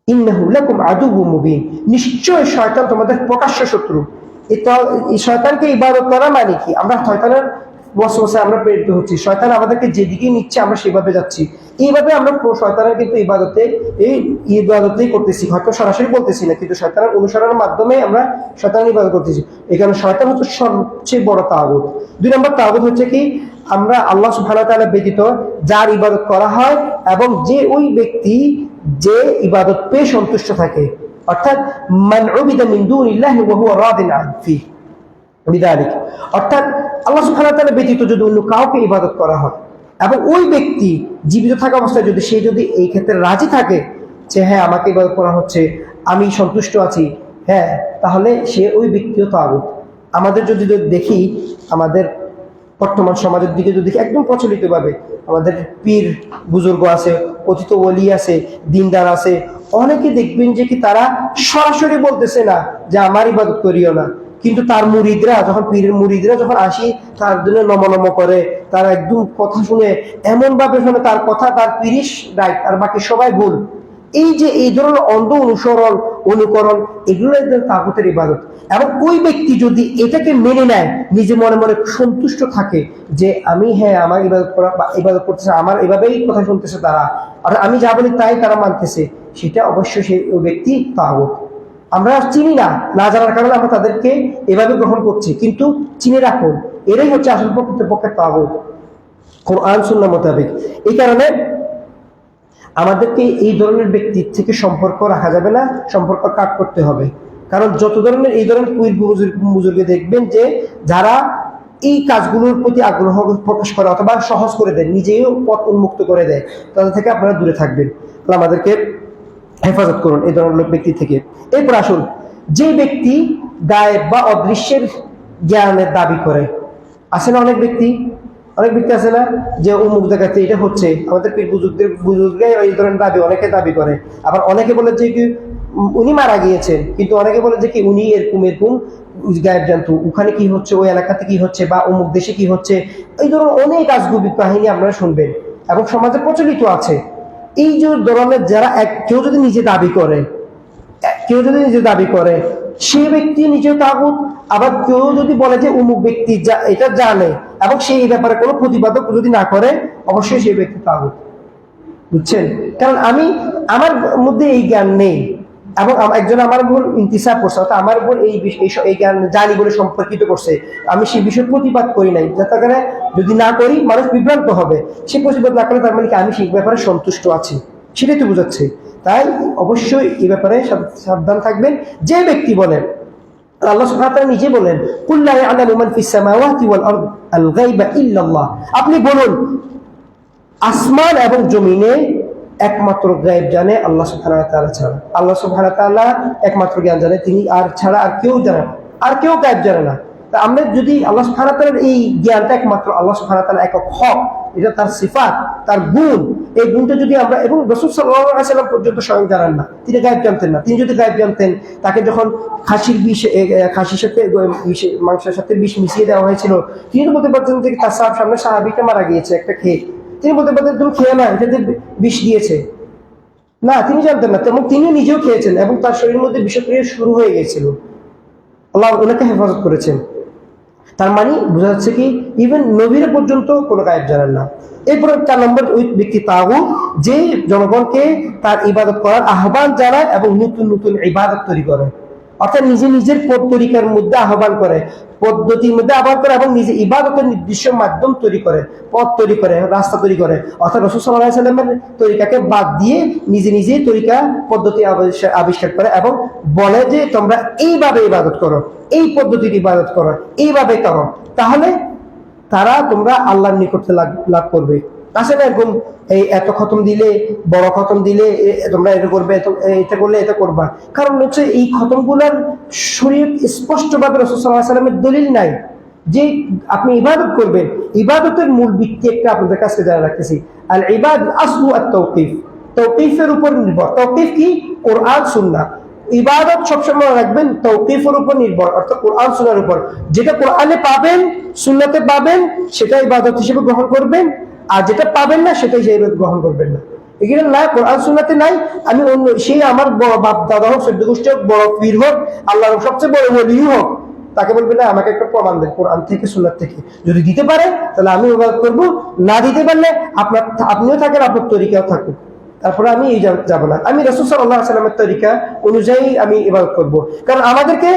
ইন্নাহু লাকুম আদুউম মুবিন, নিশ্চয় শয়তান তোমাদের প্রকাশ্য শত্রু। এই শয়তানকে ইবাদত করা মানে কি? আমরা শয়তানের ওয়াসওয়াসায় আমরা প্রেরিত হচ্ছি, শয়তান আমাদেরকে যেদিকে নিচ্ছে আমরা সেভাবে যাচ্ছি। এইভাবে আমরা শয়তানের কিন্তু ইবাদতেই করতেছি, হয়তো সরাসরি বলতেছি না, কিন্তু শয়তানের অনুসরণের মাধ্যমে আমরা শয়তানের ইবাদত করতেছি। এই কারণে শয়তান হচ্ছে সবচেয়ে বড় তাগুত। দুই নম্বর তাগুত হচ্ছে কি? আমরা আল্লাহ সুবহানাহু ওয়া তাআলা ব্যতীত যার ইবাদত করা হয় এবং যে ওই ব্যক্তি যে ইবাদত পেয়ে সন্তুষ্ট থাকে, অর্থাৎ মান উবিদা মিন দুনিল্লাহি ওয়া হুয়া রাদিন ফি বিযালিক, অর্থাৎ আল্লাহ সুবহানাহু ওয়া তাআলা ব্যতীত যদি অন্য কাউকে ইবাদত করা হয় এবং ওই ব্যক্তি জীবিত থাকা অবস্থায় যদি সে যদি এই ক্ষেত্রে রাজি থাকে যে হ্যাঁ আমাকে ইবাদত করা হচ্ছে, আমি সন্তুষ্ট আছি, হ্যাঁ, তাহলে সে ওই ব্যক্তিও তাগুত। আমাদের যদি দেখি, আমাদের বর্তমান সমাজের দিকে যদি দেখি, একদম প্রচলিতভাবে আমাদের পীর বুজুর্গ আছে, অতীত ওলি আছে, দিনদার আছে, অনেকে দেখবেন যে কি তারা সরাসরি বলতেছে না যে আমার ইবাদত করিও না, কিন্তু তার মুরিদরা যখন, পীরের মুরিদরা যখন আসি তার জন্য নম করে, তারা একদম কথা শুনে এমন ভাবে শুনে তার কথা, তার পিরিশ রাইট আর বাকি সবাই ভুল। এই যে এই ধরনের অন্ধ অনুসরণ অনুকরণ, এগুলো তাগুতের ইবাদত। এবং ওই ব্যক্তি যদি এটাকে মেনে নেয়, নিজে মনে মনে সন্তুষ্ট থাকে যে আমি হ্যাঁ আমার ইবাদত করা বা ইবাদত করতেছে, আমার এভাবেই কথা শুনতেছে তারা, আর আমি যা বলি তাই তারা মানতেছে, সেটা অবশ্যই সেই ওই ব্যক্তি তাগুত। আমরা চিনি না, না জানার কারণে আমরা তাদেরকে এভাবে গ্রহণ করছি, কিন্তু চিনে রাখুন এরাই হচ্ছে আসল প্রকৃতপক্ষে তাগুত কোরআন সুন্নাহ মোতাবেক। এই কারণে আমাদেরকে এই ধরনের ব্যক্তির থেকে সম্পর্ক রাখা যাবে না, সম্পর্ক কাট করতে হবে। কারণ যত ধরনের এই ধরনের পীর বুজুর্গে দেখবেন যে যারা এই কাজগুলোর প্রতি আগ্রহ প্রকাশ করে অথবা সহজ করে দেয়, নিজেও পথ উন্মুক্ত করে দেয়, তাদের থেকে আপনারা দূরে থাকবেন। আমাদেরকে হেফাজত করুন এই ধরনের ব্যক্তি থেকে। এরপর আসুন, যে ব্যক্তি গায়েব বা অদৃশ্যের জ্ঞানের দাবি করে, আছে না অনেক ব্যক্তি আছে না যে অমুক জায়গাতে এটা হচ্ছে, আমাদের পীর বুজুর্গরা এই ধরনের দাবি অনেকে দাবি করে। আবার অনেকে বলে যে কি উনি মারা গিয়েছেন, কিন্তু অনেকে বলে যে কি উনি এরকম গায়েব জানতো, ওখানে কি হচ্ছে, ওই এলাকাতে কি হচ্ছে, বা অমুক দেশে কি হচ্ছে, এই ধরনের অনেক আজগুবি কাহিনী আপনারা শুনবেন এবং সমাজে প্রচলিত আছে। এই যে ধরনের যারা কেউ যদি নিজে দাবি করে সে ব্যক্তি নিজেও তাগুত। আবার কেউ যদি বলে যে অমুক ব্যক্তি এটা জানে এবং সে এই ব্যাপারে কোনো প্রতিবাদক যদি না করে, অবশ্যই সেই ব্যক্তি তাগুত। বুঝছেন? কারণ আমার মধ্যে এই জ্ঞান নেই এবং একজন আমার উপর ইন্তিসাব করছে, অর্থাৎ আমার উপর এই জ্ঞান জানি বলে সম্পর্কিত করছে, আমি সেই বিষয়ে প্রতিবাদ করি নাই, যার কারণে যদি না করি মানুষ বিভ্রান্ত হবে। সে প্রতিবাদ না করে তার মানে কি আমি সেই ব্যাপারে সন্তুষ্ট আছি, সেটাই তো বোঝাচ্ছে। তাই অবশ্যই এই ব্যাপারে সাবধান থাকবেন। যে ব্যক্তি বলেন, আল্লাহ সুবহানাহু ওয়া তাআলা নিজে বলেন, কুল লা ইয়ালামু মান ফিস সামাওয়াতি ওয়াল আরদ আল গায়বা ইল্লাল্লাহ, আপনি বলুন আসমান এবং জমিনে একমাত্র গায়েব জানে আল্লাহ সুবহানাহু ওয়া তাআলা ছাড়া। আল্লাহ সুবহানাহু ওয়া তাআলা একমাত্র জ্ঞান জানে, তিনি আর ছাড়া আর কেউ জানে না, আর কেউ গায়েব জানে না। তা আমরা যদি আল্লাহ সুবহানাহু ওয়া তাআলার এই জ্ঞানটা একমাত্র আল্লাহ সুবহানাহু ওয়া তাআলা একক হক, এটা তার সিফাত, তার গুণ, এই গুণটা যদি আমরা, এবং রাসূল সাল্লাল্লাহু আলাইহি ওয়াসাল্লাম পর্যন্ত স্বয়ং জানেন না, তিনি গায়েব জানতেন না। তিনি যদি গায়েব জানতেন, তাকে যখন খাসির সাথে মাংসের সাথে বিষ মিশিয়ে দেওয়া হয়েছিল, তিনি তো বলতে পারতেন যে তার সামনে সাহাবীটা মারা গিয়েছে একটা খেয়ে, তিনি বলতে পারতেন তুমি খেয়ে না, এটাতে বিষ দিয়েছে না, তিনি জানতেন না, এবং তিনি নিজেও খেয়েছেন এবং তার শরীরের মধ্যে বিষক্রিয়া শুরু হয়ে গিয়েছিল। আল্লাহ ওনাকে হেফাজত করেছেন। তার মানে বোঝা যাচ্ছে কি ইভেন নবীরা পর্যন্ত কোনো গায়েব জানেন না। এরপরে 4 নম্বর ওই ব্যক্তি তাগুত, যে জনগণকে তার ইবাদত করার আহ্বান জানায় এবং নতুন নতুন ইবাদত তৈরি করে, অর্থাৎ নিজের পথ তরিকার মধ্যে আহ্বান করে, পদ্ধতির মধ্যে আহ্বান করে এবং নিজে ইবাদতের নির্দিষ্ট মাধ্যম তৈরি করে, পথ তৈরি করে, রাস্তা তৈরি করে। অর্থাৎ রাসূল সাল্লাল্লাহু আলাইহি ওয়াসাল্লামের তরিকাকে বাদ দিয়ে নিজে তরিকা পদ্ধতি আবিষ্কার করে এবং বলে যে তোমরা এইভাবে ইবাদত করো, এই পদ্ধতির ইবাদত করো, এইভাবে করো, তাহলে তোমরা আল্লাহর নিকটে লাভ করবে। আসলে এরকম এই এত খতম দিলে, বড় খতম দিলে তোমরা এটা করবে, এটা করলে এটা করবা, কারণ হচ্ছে এই খতমগুলোর শরীয়ত স্পষ্টভাবে রাসূল সাল্লাল্লাহু আলাইহি ওয়াসাল্লামের দলিল নাই যে আপনি ইবাদত করবেন। ইবাদতের মূল ভিত্তি একটা আপনাদের কাছে জানা রাখতেছি, আল ইবাদ আসলু আত তাওকিফ, তাওকিফের উপর নির্ভর। তাওকিফ কি? কোরআন সুন্নাহ। ইবাদত সবসময় রাখবেন তাওকিফের উপর নির্ভর, অর্থাৎ কোরআন সুন্নাহর উপর। যেটা কোরআনে পাবেন, সুন্নাতে পাবেন, সেটা ইবাদত হিসেবে গ্রহণ করবেন, আর যেটা পাবেন না সেটাই হিসেবে গ্রহণ করবেন না। এখানে না কোরআন সুন্নাতে নাই, আমি অন্য সেই আমার বড় বাপ দাদা হোক, চোদ্দ গোষ্ঠী হোক, বড় পীর হোক, আল্লাহর সবচেয়ে বড় ওলি হোক, তাকে বলবেন না আমাকে একটা প্রমাণ দেন কোরআন থেকে সুন্নাত থেকে। যদি দিতে পারে তাহলে আমি ইবাদত করবো, না দিতে পারলে আপনিও থাকেন, আপনার তরিকাও থাকুক। তারপরে আমি এই যাব না, আমি রাসূল সাল্লাল্লাহু আলাইহি ওয়াসাল্লামের তরিকা অনুযায়ী আমি ইবাদত করব। কারণ আমাদেরকে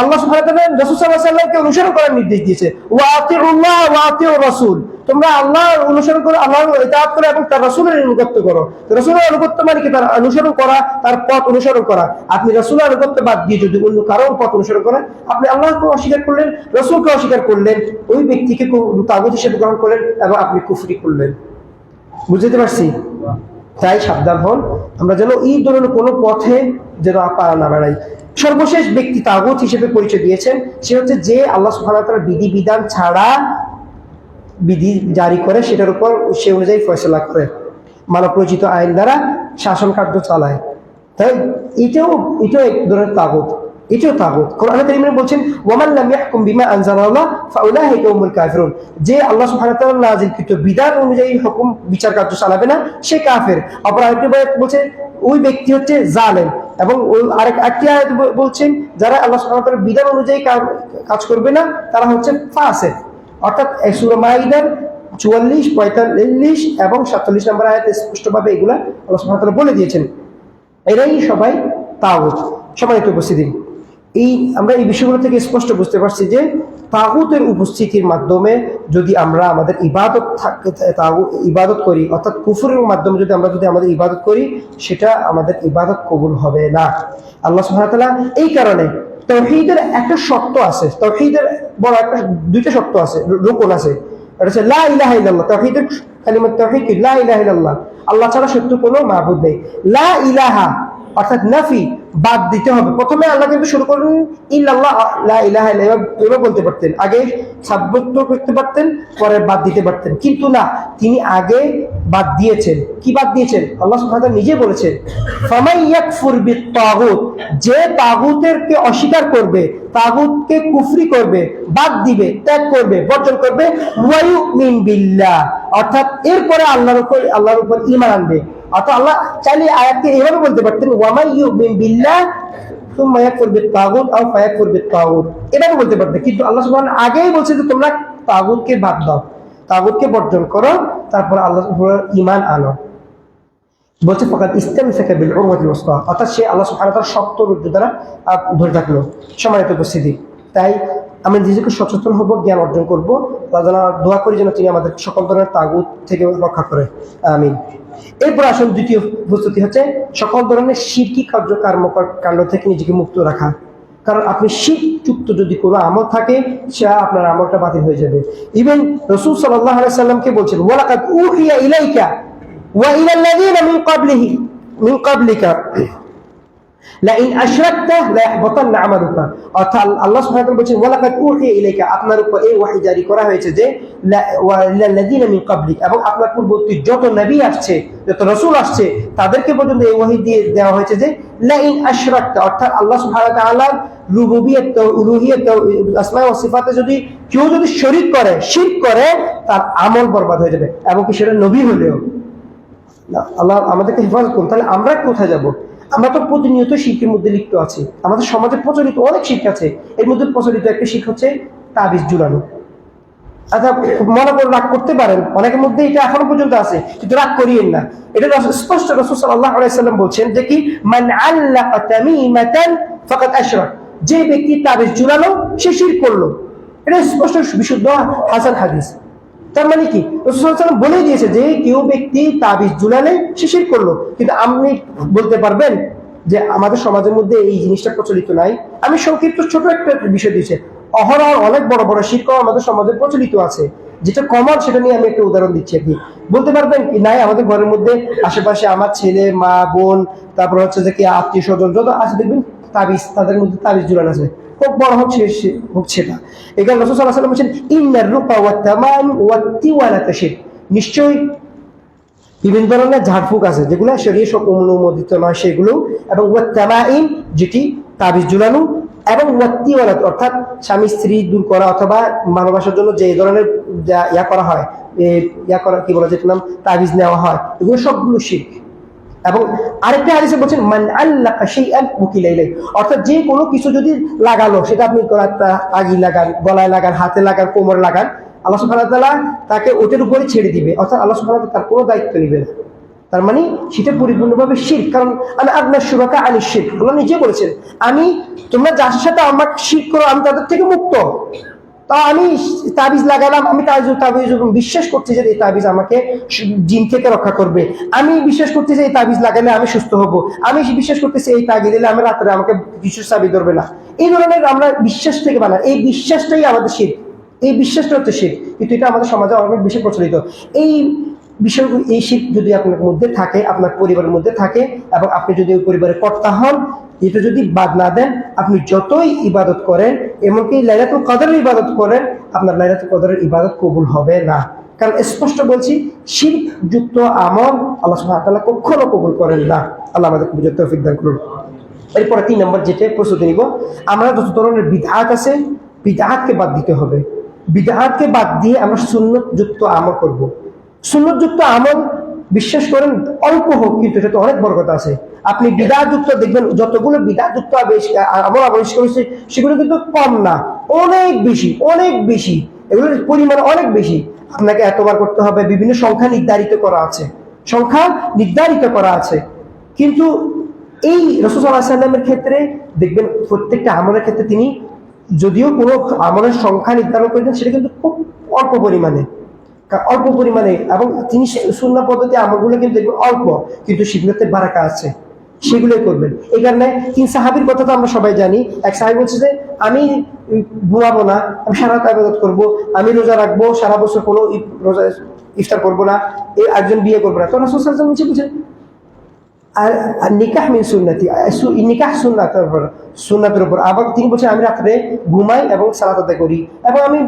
আল্লাহ সুবহানাহু ওয়া তাআলা রাসূল সাল্লাল্লাহু আলাইহি ওয়াসাল্লামকে অনুসরণ করার নির্দেশ দিয়েছে, ওয়া আতিউল্লাহ ওয়া আতিউর রাসূল, তোমরা আল্লাহর অনুসরণ করো, আল্লাহর ইতাআত করো এবং তার রাসূলের আনুগত্য করো। রাসূলের আনুগত্য মানে কি? তার অনুসরণ করা, তার পথ অনুসরণ করা। আপনি রাসূলের আনুগত্য বাদ দিয়ে যদি অন্য কারো পথ অনুসরণ করেন, আপনি আল্লাহকে অস্বীকার করলেন, রাসূলকে অস্বীকার করলেন, ওই ব্যক্তিকে তাগুত হিসেবে গ্রহণ করলেন এবং আপনি কুফরি করলেন। বুঝতে পারছি? তাই সাবধান হন, আমরা যেন এই ধরনের কোনো পথে যেন পা না বাড়াই। সর্বশেষ ব্যক্তি তাগুত হিসেবে পরিচয় দিয়েছেন, সে হচ্ছে যে আল্লাহ সুবহানাহু ওয়া তাআলার বিধি বিধান ছাড়া বিধি জারি করে, সেটার উপর সে অনুযায়ী ফয়সালা করে, মানব রচিত আইন দ্বারা শাসন কার্য চালায়। তাই এটাও এক ধরনের তাগুত, এটাও তাগুত। কোরআনে কারীমে বলছেন, ওয়ামান লাম ইয়াহকুম বিমা আনজালাল্লাহ ফাউলাইকা হুমুল কাফিরুন, যে আল্লাহ সুবহানাহু ওয়া তাআলা নাযিলকৃত বিধান অনুযায়ী হুকুম বিচার কার্য চালাবে না, সে কাফের। অপর আরেকটি আয়াত বলছে ওই ব্যক্তি হচ্ছে জালেম, এবং আরেকটি আয়াত বলছেন যারা আল্লাহ সুবহানাহু ওয়া তাআলার বিধান অনুযায়ী কাজ করবে না তারা হচ্ছে ফাসিক। অর্থাৎ সূরা মাইদার 44, 45 এবং 47 নম্বর আয়াতে স্পষ্টভাবে এগুলা আল্লাহ সুবহানাহু ওয়া তাআলা বলে দিয়েছেন। এরাই সবাই তাগুত। সম্মানিত উপস্থিতি, আমরা এই বিষয়গুলো থেকে স্পষ্ট বুঝতে পারছি যে তাগুতের উপস্থিতির মাধ্যমে যদি আমরা আমাদের ইবাদত করি, অর্থাৎ কুফরের মাধ্যমে যদি আমাদের ইবাদত করি, সেটা আমাদের ইবাদত কবুল হবে না। আল্লাহ সুবহানাহু ওয়া তাআলা এই কারণে তাওহীদের একটা শর্ত আছে, তাওহীদের বড় একটা দুইটা শর্ত আছে, রুকন আছে। এটা হচ্ছে লা ইলাহা ইল্লাল্লাহ, তাওহীদের কালিমাত তাওহীদ কি? লা ইলাহা ইল্লাল্লাহ, আল্লাহ ছাড়া সত্য কোনো মাবুদ নেই। লা ইলাহা অর্থাৎ নাফি, বাদ দিতে হবে। প্রথমে আল্লাহ কিন্তু শুরু করেন ইল্লাল্লাহ, লা ইলাহা ইল্লাল্লাহ বলতে পারতেন, আগে সাব্যস্ত করতে পারতেন, পরে বাদ দিতে পারতেন, কিন্তু না, তিনি আগে বাদ দিয়েছেন। কি বাদ দিয়েছেন? আল্লাহ সুবহানাহু ওয়া তাআলা নিজে বলেছেন, ফামান ইয়াকফুর বিত-তাগুত, যে তাগুতেরকে অস্বীকার করবে, তাগুতকে কুফরি করবে, বাদ দিবে, ত্যাগ করবে, বর্জন করবে, ওয়া ইউমিন বিল্লাহ, অর্থাৎ এরপরে আল্লাহর উপর ঈমান আনবে। অর্থাৎ আল্লাহ চাইলে আয়াতকে এভাবে বলতে পারতেন, ওয়া মান ইউমিন বিল্লাহ সুম্মা ইয়াকফুর বিত-তাগুত আও ফায়াকফুর বিত-তাগুত, এটাও বলতে পারতেন, কিন্তু আল্লাহ সুবহানাহু ওয়া তাআলা আগেই বলছে যে তোমরা তাগুতকে বাদ দাও, তাগুতকে বর্জন করো, তারপর আল্লাহর উপর ঈমান আনো। বলছে ফাকাদ ইসতামসাকা বিল উরওয়াতিল ওয়াসতা, অর্থাৎ সে আল্লাহ সুবহানাহু ওয়া তাআলার শক্ত রুদ্ধ দ্বারা ধরে থাকলো। সম্মানিত উপস্থিতি, তাই আমরা নিজেকে সচেতন হব, জ্ঞান অর্জন করবো, দোয়া করি যেন তিনি আমাদের সকল ধরনের তাগুত থেকে রক্ষা করে, আমিন। এরপর আসল দ্বিতীয় প্রস্তুতি হচ্ছে সকল ধরনের শিরকি কর্মকাণ্ড থেকে নিজেকে মুক্ত রাখা। কারণ আপনি শিরক যুক্ত যদি কোনো আমল থাকে, সে আপনার আমলটা বাতিল হয়ে যাবে। ইভেন রাসূল সাল্লাল্লাহু আলাইহি সাল্লামকে বলছেন, ওয়ালাকাদ উহিয়া ইলাইকা ওয়া ইলাল্লাযীনা মিন ক্বাবলিকা লাইন আশরাকতা লায়াহবাতান্না আমালুকা, অর্থাৎ আল্লাহ সুবহানাহু ওয়া তাআলা বলেন ওয়ালাকাদ উহিয়া ইলাইকা, আপনার উপর এই ওহী জারি করা হয়েছে যে ওয়া ইলাল্লাযীনা মিন ক্বাবলিক, এবং আপনার পূর্ববর্তী যত নবী আসছে, যত রাসূল আসছে, তাদেরকে পর্যন্ত এই ওহী দিয়ে দেওয়া হয়েছে যে লাইন আশরাকতা, অর্থাৎ আল্লাহ সুবহানাহু ওয়া তাআলার রুবুবিয়্যত, উলুহিয়্যত, আসমা ওয়া সিফাতে যদি কেউ শরীক করে, শিরক করে, তার আমল বরবাদ হয়ে যাবে, এবং কি সেটা নবী হলেও। আল্লাহ আমাদেরকে হেফাজত করুন। তাহলে আমরা কোথায় যাব? আমরা তো প্রতিনিয়ত শিরকের মধ্যে লিপ্ত আছি। আমাদের সমাজে প্রচলিত অনেক শিরক আছে, এর মধ্যে প্রচলিত একটা শিরক হচ্ছে তাবিজ ঝুলানো। আচ্ছা, মনে করে রাগ করতে পারেন, অনেকের মধ্যে এটা এখনো পর্যন্ত আছে, কিন্তু রাগ করিয়েন না। এটা স্পষ্ট রাসূল সাল্লাল্লাহু আলাইহি সাল্লাম বলছেন যে কি, মান আল্লাকা তামিমাতান ফাকাদ আশরাক, যে ব্যক্তি তাবিজ ঝুলালো সে শিরক করলো। এটা স্পষ্ট বিশুদ্ধ হাসান হাদিস। তার মানে কি, রাসূল সাল্লাল্লাহু আলাইহি সাল্লাম বলে দিয়েছে যে কেউ ব্যক্তি তাবিজ ঝুলালে সে শিরক করলো। কিন্তু আপনি বলতে পারবেন যে আমাদের সমাজের মধ্যে এই জিনিসটা প্রচলিত নাই? আমি সংক্ষিপ্ত ছোট একটা বিষয় দিয়েছি, অহরহ অনেক বড় বড় শিরক আমাদের সমাজে প্রচলিত আছে, যেটা কমন সেটা নিয়ে আমি একটা উদাহরণ দিচ্ছি। আপনি বলতে পারবেন কি, নাই আমাদের ঘরের মধ্যে আশেপাশে আমার ছেলে, মা, বোন, তারপর হচ্ছে যে কি আত্মীয় স্বজন যত আছে, দেখবেন তাবিজ, তাদের মধ্যে তাবিজ ঝুলানো আছে, খুব বড় হোক সেটা। এখানে রাসূল সাল্লাল্লাহু আলাইহি ওয়াসাল্লাম বলেছেন, ইন্নার রুকা ওয়াত তামাম ওয়াত তিওয়ালাতা শিরক, নিশ্চয়ই বিভিন্ন ধরনের ঝাড়ফুঁক আছে যেগুলো শরীয়ত অনুমোদিত নয় সেগুলো, এবং ওয়াত তামাইম যেটি তাবিজ ঝুলানো, এবং ওয়াত তিওয়ালাত অর্থাৎ স্বামী স্ত্রী দূর করা অথবা ভালোবাসার জন্য যে ধরনের ইয়া করা হয়, কি বলা যায় নাম, তাবিজ নেওয়া হয়, এগুলো সবগুলো শিরক। এবং আরেকটা হাদিসে বলছেন, মান আল্লাকা শাইআন উকিলা ইলাইহি, অর্থাৎ যে কোনো কিছু যদি লাগালো, সেটা আপনি আগি লাগান, গলায় লাগান, হাতে লাগান, কোমরে লাগান, আল্লাহ সুবহানাহু ওয়া তাআলা তাকে ওটার উপরে ছেড়ে দিবে, অর্থাৎ আল্লাহ সুবহানাহু ওয়া তাআলা তার কোনো দায়িত্ব নেবে না। তার মানে সেটা পরিপূর্ণভাবে শিরক। কারণ আমি আদনা শুরাকা আনিশ শিরক, আল্লাহ নিজে বলেছেন আমি তোমরা যার সাথে আমার শিরক করো আমি তাদের থেকে মুক্ত। তা আমি তাবিজ লাগালাম, আমি তাবিজ বিশ্বাস করছি যে এই তাবিজ আমাকে জিন থেকে রক্ষা করবে, আমি বিশ্বাস করছি যে এই তাবিজ লাগালে আমি সুস্থ হব, আমি বিশ্বাস করতেছি এই তাবিজ দিলে আমি রাত্রে আমাকে কিছু চাবি ধরবে না। এই ধরনের আমরা বিশ্বাস থেকে বানাই, এই বিশ্বাসটাই আমাদের শিরক, এই বিশ্বাসটা হচ্ছে শিরক। কিন্তু এটা আমাদের সমাজে অনেক বেশি প্রচলিত। এই বিষয়গুলো, এই শিরক যদি আপনার মধ্যে থাকে, আপনার পরিবারের মধ্যে থাকে, এবং আপনি যদি ওই পরিবারের কর্তা হন, এটা যদি বাদ না দেন, আপনি যতই ইবাদত করেন, এমনকি লাইলাতুল কদরের ইবাদত করেন, আপনার লাইলাতুল কদরের ইবাদত কবুল হবে না। কারণ স্পষ্ট বলছি, শিরক যুক্ত আমল আল্লাহ সুবহানাহু ওয়া তাআলা কখনো কবুল করেন না। আল্লাহ আমাদের বুঝতে তৌফিক দান করুন। এরপরে 3 নম্বর যেটা প্রস্তুতি নিব, আমরা যত ধরনের বিদআত আছে, বিদআতকে বাদ দিতে হবে। বিদআতকে বাদ দিয়ে আমরা সুন্নত যুক্ত আমল করব। সুন্নত যুক্ত আমল বিশ্বাস করেন অল্প হোক, কিন্তু এটা তো অনেক বরকত আছে। আপনি বিদআত যুক্ত দেখবেন যতগুলো বিদআত যুক্ত আমল আবিষ্কার করেছে সেগুলো কিন্তু কম না, অনেক বেশি, অনেক বেশি, এগুলোর পরিমাণ অনেক বেশি। আপনাকে এতবার করতে হবে, বিভিন্ন সংখ্যা নির্ধারিত করা আছে, সংখ্যা নির্ধারিত করা আছে। কিন্তু এই রাসূল সাল্লাল্লাহু আলাইহি ওয়াসাল্লামের ক্ষেত্রে দেখবেন প্রত্যেকটা আমলের ক্ষেত্রে তিনি যদিও কোনো আমলের সংখ্যা নির্ধারণ করেছেন, সেটা কিন্তু খুব অল্প পরিমাণে, এবং তিনি সুন্নাহ পদ্ধতি আমলগুলো কিন্তু দেখবেন অল্প, কিন্তু সেগুলোতে বারাকা আছে, সেগুলোই করবেন। এই কারণে 3 সাহাবীর কথা তো আমরা সবাই জানি। এক সাহাবী বলছে যে আমি ঘুমাবো না, আমি সারা রাত ইবাদত করবো, আমি রোজা রাখবো, সারা বছর কোনো রোজা ইফতার করবো না, এই একজন বিয়ে করবো না। তো রাসূল সাল্লাল্লাহু আলাইহি ওয়াসাল্লাম বলছেন আর নিকাহ মিন সুন্নতি, নিকাহ সুন্নাতের উপর। আবার তিনি বলছেন আমি রাত্রে ঘুমাই এবং সালাত আদায় করি, এবং আমি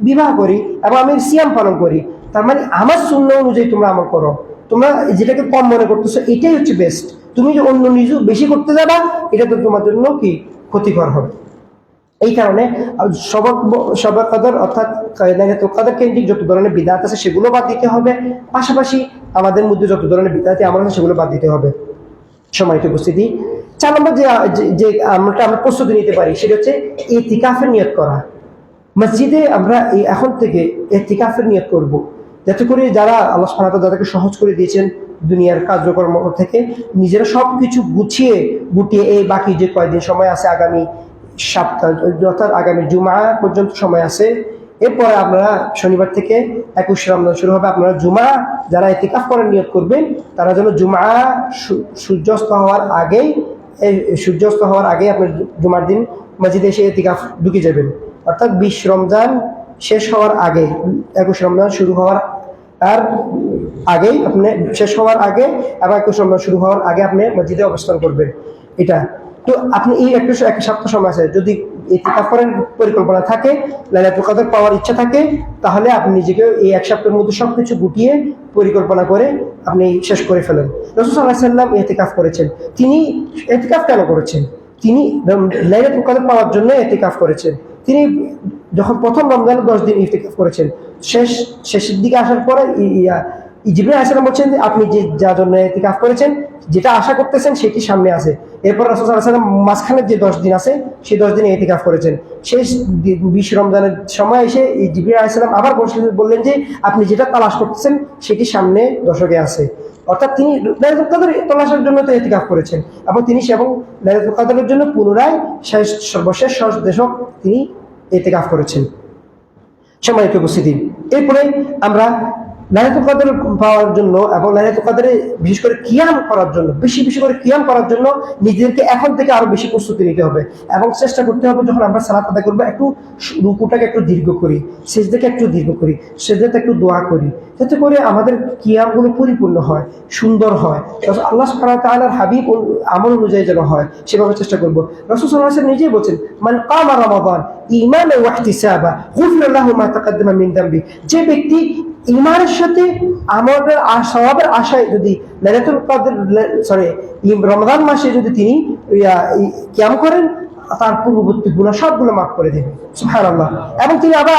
বিবাহ করি, এবং আমি সিয়াম পালন করি। তার মানে আমার সুন্নাহ অনুযায়ী তোমরা আমল করো। তোমরা যেটাকে কম মনে করতেছো এটাই হচ্ছে বেস্ট। তুমি যে অন্য নিজে বেশি করতে যাবা, এটা তো তোমার জন্য কি ক্ষতিকর হবে। এই কারণে সবার কদর অর্থাৎ লাইলাতুল কদর কেন্দ্রিক যত ধরনের বিদআত আছে সেগুলো বাদ দিতে হবে। পাশাপাশি আমাদের মধ্যে যত ধরনের বিদআতি আমল আছে সেগুলো বাদ দিতে হবে। সম্মানিত উপস্থিতি, 4 নম্বর যে আমরা প্রস্তুতি নিতে পারি সেটা হচ্ছে ইতিকাফের নিয়ত করা। মসজিদে আমরা এখন থেকে ইতিকাফের নিয়ত করব, যাতে করে যারা আল্লাহ সুবহানাহু ওয়া তাআলা যাদেরকে সহজ করে দিয়েছেন দুনিয়ার কার্যকর্ম থেকে, নিজেরা সবকিছু গুটিয়ে এই বাকি যে কয়েকদিন সময় আছে, আগামী সপ্তাহ অর্থাৎ আগামী জুমা পর্যন্ত সময় আছে, এরপরে আমরা শনিবার থেকে 21 রমজান শুরু হবে। আপনারা জুমা যারা ইতিকাফ করার নিয়ত করবেন, তারা যেন জুমা সূর্যাস্ত হওয়ার আগেই আপনার জুমার দিন মসজিদে এসে ইতিকাফ ঢুকে যাবেন। অর্থাৎ 20 রমজান শেষ হওয়ার আগে, 21 রমজান শুরু হওয়ার আগেই আপনি শেষ হওয়ার আগে, এবং 21 রমজান শুরু হওয়ার আগে আপনি মসজিদে অবস্থান করবেন। এটা তো আপনি এই এক সপ্তাহ সময় আছে, যদি ইতিকাফ করার পরিকল্পনা থাকে, লাইলাতুল কদর পাওয়ার ইচ্ছা থাকে, তাহলে আপনি নিজেকে এই এক সপ্তাহের মধ্যে সবকিছু গুটিয়ে পরিকল্পনা করে আপনি শেষ করে ফেলেন। রাসূল সাল্লাল্লাহু আলাইহি ওয়াসাল্লাম ইতিকাফ করেছেন। তিনি ইতিকাফ কেন করেছেন? তিনি লাইলাতুল কদর পাওয়ার জন্য ইতিকাফ করেছেন। তিনি যখন প্রথম রমজানে 10 দিন ইতিকাফ করেছেন, শেষের দিকে আসার পরে জিবরাইল আলাইহিস সালাম বলছেন যে আপনি যে যার জন্য ইতিকাফ করেছেন, যেটা আশা করতেছেন সেটি সামনে আছে। এরপর রাসূল সাল্লাল্লাহু আলাইহি ওয়াসাল্লাম মাঝখানে যে 10 দিন আছে, সেই 10 দিনে ইতিকাফ করেছেন। শেষ 20 রমজানের সময় এসে জিবরাইল আলাইহিস সালাম আবার বললেন যে আপনি যেটা তালাশ করতেছেন সেটি সামনে দশকে আছে। অর্থাৎ তিনি লাইলাতুল কদর তালাশের জন্য তো ইতিকাফ করেছেন, এবং লাইলাতুল কদরের জন্য পুনরায় সর্বশেষ দশক তিনি ইতিকাফ করেছেন। সম্মানিত উপস্থিতি, এরপরে আমরা লাইলাতুল কদর পাওয়ার জন্য এবং লাইলাতুল কদরে বিশেষ করে কিয়াম করার জন্য, বেশি করে কিয়াম করার জন্য নিজেদেরকে এখন থেকে আরো বেশি প্রস্তুতি নিতে হবে, এবং চেষ্টা করতে হবে যখন আমরা সালাত আদায় করবো একটু রুকুটাকে একটু দীর্ঘ করি, সিজদাকে একটু দীর্ঘ করি, সিজদাতে একটু দোয়া করি, যাতে করে আমাদের কিয়ামগুলো পরিপূর্ণ হয়, সুন্দর হয়, আল্লাহ সুবহানাহু ওয়া তাআলার হাবিব আমল অনুযায়ী যেন হয়, সেভাবে চেষ্টা করব। রাসূল সাল্লাল্লাহু আলাইহি ওয়াসাল্লাম নিজেই বলেছেন, মান কামা রমাদান ঈমানান ওয়া ইহতিসাবা গুফিরা লাহু মা তাকাদ্দামা মিন যামবি। যে ব্যক্তি ঈমানের সাথে আমলের সওয়াবের আশায় যদি লাইলাতুল কদর রমজান মাসে যদি তিনি কিয়াম করেন, তার পূর্ববর্তী গুনাহ সবগুলো মাফ করে দেবেন। সুবহানাল্লাহ। এবং তিনি আবার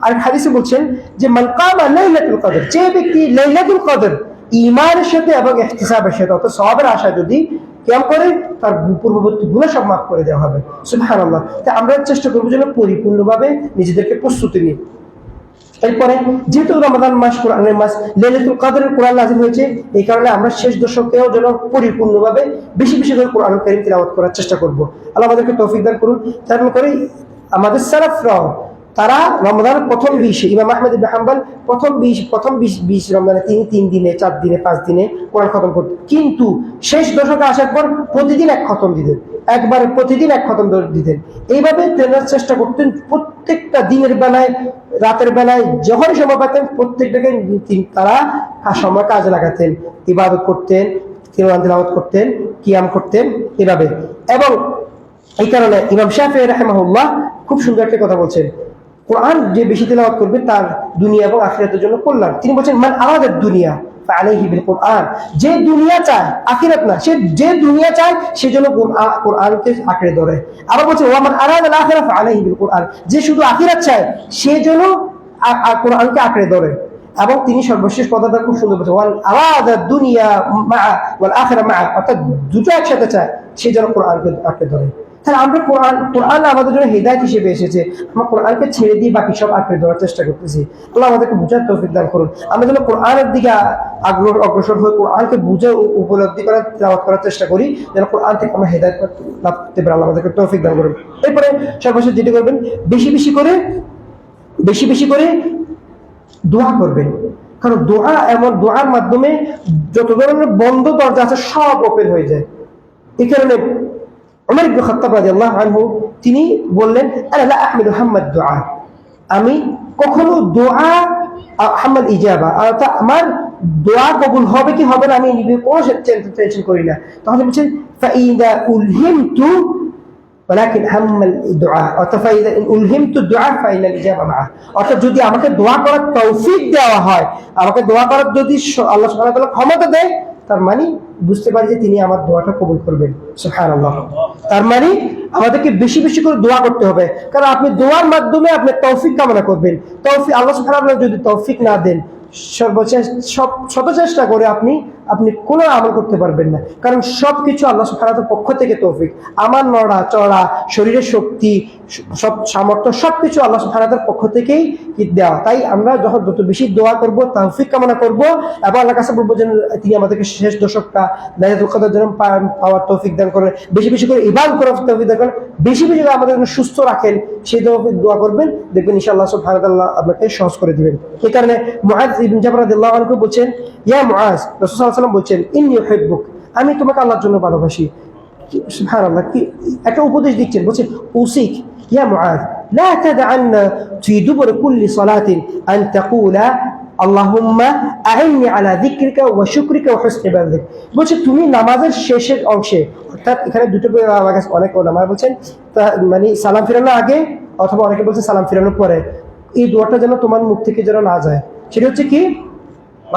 আরেক হাদিসে বলছেন যে মান কামা লাইলাতুল কদর, যে ব্যক্তি লাইলাতুল কদর ঈমানের সাথে এবং ইহতিসাবের সাথে অর্থাৎ সওয়াবের আশায় যদি কিয়াম করে, তার পূর্ববর্তী গুনাহ সব মাফ করে দেওয়া হবে। সুবহানাল্লাহ। তাই আমরা চেষ্টা করব যেন পরিপূর্ণভাবে নিজেদেরকে প্রস্তুতি নিই। এরপরে যেহেতু রমাদান মাস কোরআনের মাস, লাইলাতুল কদরের কোরআন নাযিল হয়েছে, এই কারণে আমরা শেষ দশকেও যেন পরিপূর্ণভাবে বেশি বেশি করে কোরআন কারীম তিলাওয়াত করার চেষ্টা করব। আল্লাহ আমাদেরকে তৌফিক দান করুন। তারপর করে আমাদের সালাফরাও তারা রমজানের প্রথম 20 ইমাম আহমদ ইবনে হাম্বল প্রথম 20 রমজানে তিনি 3 দিনে 4 দিনে 5 দিনে কোরআন খতম করতেন, কিন্তু শেষ দশকে আসার পর প্রতিদিন এক খতম দিতেন, একবারে প্রতিদিন এক খতম দিতেন। এইভাবে তেনার চেষ্টা করতেন প্রত্যেকটা দিনের বেলায় রাতের বেলায় যখনই সময় পেতেন প্রত্যেকটাকে তারা সময় কাজে লাগাতেন, ইবাদত করতেন, কোরআন তিলাওয়াত করতেন, কিয়াম করতেন এভাবে। এবং এই কারণে ইমাম শাফিঈ রাহিমাহুল্লাহ খুব সুন্দর একটা কথা বলছেন, কোরআন যে বেশি তিলাওয়াত করবে তার দুনিয়া এবং আখিরাতের জন্য কল্যাণ। তিনি বলছেন মান আরাদাদ দুনিয়া ফাআলাইহি বিল কোরআন, যে দুনিয়া চায় আখিরাত না, সে যে দুনিয়া চায় সেজন্য কোরআনকে আঁকড়ে ধরে। আবার বলছেন ওয়া মান আরাদাল আখিরা ফাআলাইহি বিল কোরআন, যে শুধু আখিরাত চায় সেজন্য কোরআনকে আঁকড়ে ধরে। এবং তিনি সর্বশেষ কথাটা খুব সুন্দর বলছেন ওয়াল আরাদাদ দুনিয়া মা ওয়াল আখিরা মা, অর্থাৎ দুটো একসাথে চায় সেজন্য কোরআনকে আঁকড়ে ধরে। তাহলে আমরা কোরআন আমাদের জন্য হিদায়াত হিসেবে এসেছে, আমরা কোরআনকে ছেড়ে দিয়ে বাকি সব আঁকড়ে ধরার চেষ্টা করতেছি। আল্লাহ আমাদেরকে বুঝার তৌফিক দান করুন। আমরা যেন কোরআনের দিকে অগ্রসর হয়ে কোরআনকে বুঝে উপলব্ধি করার তেলাওয়াত করার চেষ্টা করি, যেন কোরআন থেকে আমরা হিদায়াত লাভ করতে পারি। আল্লাহ আমাদেরকে তৌফিক দান করুন। এরপরে সর্বশেষ যেটা করবেন, বেশি বেশি করে দোয়া করবেন, কারণ দোয়া এমন দোয়ার মাধ্যমে যত ধরনের বন্ধ দরজা আছে সব ওপেন হয়ে যায়। এই কারণে উমর ইবনে খাত্তাব রাদিয়াল্লাহু আনহু তিনি বললেন আনা লা আহমিলু হাম্মাদ দুআ, আমি কখনো দোয়া হাম্মাদ ইজাবা, অর্থাৎ আমার দোয়া কবুল হবে কি হবে না আমি কোনো টেনশন করি না। তখন বলছেন ফাইদা উলহিমতু ওয়ালাকিন হাম্মাল দুআ, অর্থাৎ ফাইদা উলহিমতু দুআ ফাইনাল ইজাবা মা, অর্থাৎ যদি আমাকে দোয়া করার তৌফিক দেওয়া হয়, আমাকে দোয়া করার যদি আল্লাহ সুবহানাহু ওয়া তাআলা ক্ষমতা দেয়, তার মানে বুঝতে পারি যে তিনি আমার দোয়াটা কবুল করবেন। সুবহানাল্লাহ। তার মানে আমাদেরকে বেশি বেশি করে দোয়া করতে হবে, কারণ আপনি দোয়ার মাধ্যমে আপনি তৌফিক কামনা করবেন। তৌফিক আল্লাহ সুবহানাহু ওয়া তাআলা যদি তৌফিক না দেন, শত চেষ্টা করে আপনি কোনো আমল করতে পারবেন না, কারণ সবকিছু আল্লাহ সুবহানাহু ওয়া তাআলার পক্ষ থেকে তৌফিক। আমার নড়া চড়া, শরীরের শক্তি, সব সামর্থ্য সবকিছু আল্লাহ সুবহানাহু ওয়া তাআলার পক্ষ থেকেই দেওয়া। তাই আমরা যত বেশি দোয়া করব, তৌফিক কামনা করব এবং আল্লাহর কাছে বলবো যেন তিনি আমাদেরকে শেষ দশকটা লাইলাতুল কদর যেন পাওয়ার তৌফিক দান করেন, বেশি বেশি করে ইবাদত করার তৌফিক দান করেন, বেশি বেশি করে আমাদের জন্য সুস্থ রাখেন, সেই দোয়া করবেন, দেখবেন ইনশাআল্লাহ সুবহানাহু ওয়া তাআলা আপনাকে সহজ করে দিবেন। এই কারণে মুআয ইবনে জাবর রাদিয়াল্লাহু আনহু বলছেন, ইয়া মুআয, রাসূল সাল্লাল্লাহু আলাইহি ওয়াসাল্লাম বলছেন ইন্নী উহিব্বুক, আমি তোমাকে আল্লাহর জন্য ভালোবাসি। সুবহানাল্লাহ, কি একটা উপদেশ দিচ্ছেন, বলছেন উসিক ইয়া মুআয লা তাদআন্না ফি দুবুর কুল্লি সালাতিন আন তাকুলা আল্লাহুম্মা আইন্নি আলা যিকরিকা ওয়া শুকরিকা ওয়া হুসনি ইবাদাতিক। বলছে তুমি নামাজের শেষের অংশে, অর্থাৎ এখানে দুটো আমার কাছে অনেক ওলামা বলছেন মানে সালাম ফিরানোর আগে অথবা অনেকে বলছে সালাম ফিরানোর পরে, এই দোয়াটা যেন তোমার মুখ থেকে যেন না যায়। সেটা হচ্ছে কি,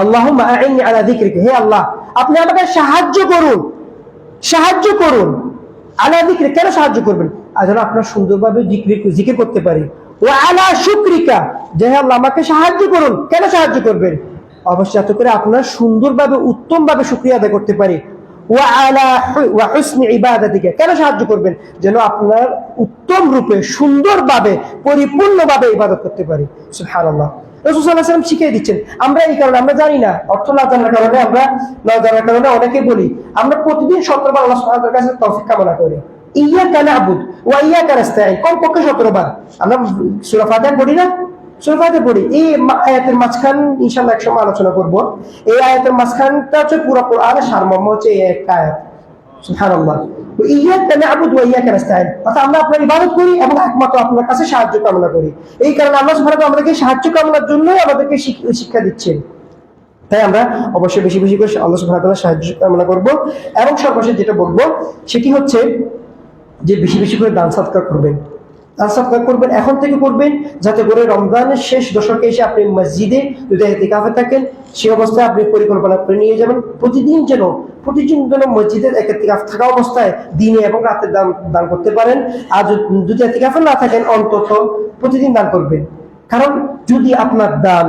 আল্লাহুম্মা আইন্নি আলা যিকরিকা, হে আল্লাহ আপনি আমাকে সাহায্য করুন। আলা যিকরি, কেন সাহায্য করবেন? আর যেন আপনার সুন্দরভাবে জিকির করতে পারি। ওয়া আলা শুকরিকা, যে আল্লাহ আমাকে সাহায্য করুন, কেন সাহায্য করবেন? অবশ্যই যাতে করে আপনার সুন্দরভাবে উত্তমভাবে শুকরিয়া আদায় করতে পারি। ওয়া হুসনি ইবাদাতিকা, কেন সাহায্য করবেন? যেন আপনার উত্তম রূপে সুন্দরভাবে পরিপূর্ণভাবে ইবাদত করতে পারি। সুবহানাল্লাহ। রাসূল সাল্লাল্লাহু আলাইহি ওয়াসাল্লাম শিখিয়ে দিচ্ছেন। আমরা এই কারণে আমরা জানি না, অর্থ না জানার কারণে অনেকে বলি আমরা প্রতিদিন 17 বার আল্লাহ সুবহানাহু ওয়া তাআলার কাছে তৌফিক কামনা করি। ইয়াকা না'বুদ ওয়া ইয়াকা নাস্তাঈন, কমপক্ষে 17 বার আমরা সূরা ফাতিহা পড়ি না? সূরা ফাতিহা পড়ি। এই আয়াতের মাঝখান ইনশাআল্লাহ একসময় আলোচনা করব। এই আয়াতের মাঝখানটা হচ্ছে পুরো কোরআনের সারমর্ম হচ্ছে এই একটা আয়াত। সুবহানাল্লাহ। ইয়াকা না'বুদ ওয়া ইয়াকা নাস্তাঈন, অর্থাৎ আমরা আপনার ইবাদত করি এবং একমাত্র আপনার কাছে সাহায্য কামনা করি। এই কারণে আল্লাহ সুবহানাহু ওয়া তাআলা আমাদেরকে সাহায্য কামনার জন্যই আমাদেরকে শিক্ষা দিচ্ছেন। তাই আমরা অবশ্যই বেশি বেশি করে আল্লাহ সুবহানাহু ওয়া তাআলার সাহায্য কামনা করব। এবং সর্বশেষ যেটা বলবো সেটি হচ্ছে যে বেশি বেশি করে দান সদকা করবেন। দান সদকা করবেন, এখন থেকে করবেন, যাতে করে রমজানের শেষ দশকে এসে আপনি মসজিদে যদি ইতিকাফে থাকেন সেই অবস্থায় আপনি পরিকল্পনা করে নিয়ে যাবেন প্রতিদিন যেন মসজিদের ইতিকাফ থাকা অবস্থায় দিনে এবং রাতে দান করতে পারেন। আর যদি ইতিকাফে না থাকেন অন্তত প্রতিদিন দান করবেন। কারণ যদি আপনার দান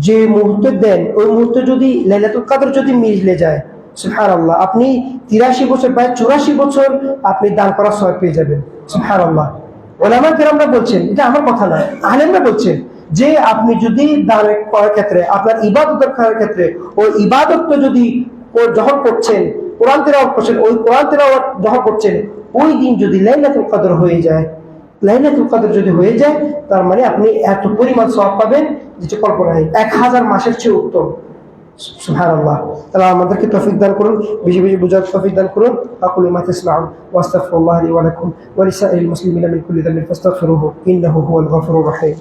যে মুহূর্তে দেন ওই মুহূর্তে যদি লাইলাতুল কদর যদি মিলে যায়, সুবহানাল্লাহ, আপনি 83 বছর প্রায় 84 বছর আপনি দান করার সওয়াব পেয়ে যাবেন। সুবহানাল্লাহ। উলামা কেরামরা বলছেন, এটা আমার কথা না, আলেমরা বলছেন যে আপনি যদি দানের করার ক্ষেত্রে, আপনার ইবাদতের করার ক্ষেত্রে, ওই ইবাদতটা যদি যখন করছেন, কোরআন তিলাওয়াত করছেন, ওই কোরআন তিলাওয়াত যখন করছেন, ওই দিন যদি লাইলাতুল কদর হয়ে যায়, লাইলাতুল কদর যদি হয়ে যায়, তার মানে আপনি এত পরিমাণ সওয়াব পাবেন যেটা কল্পনা নেই, 1000 মাসের চেয়ে উত্তম। সুবহানাল্লাহ। তাআলা আমাদেরকে তৌফিক দান করুন, বেশি বেশি বুঝার তৌফিক দান করুন। আকুলু মা তাসমাউন ওয়া আস্তাগফিরুল্লাহ লি ওয়া লাকুম ওয়া লিসাইরিল মুসলিমিনা মিন কুল্লি যামবিন ফাস্তাগফিরুহু ইন্নাহু হুয়াল গফুরুর রহিম।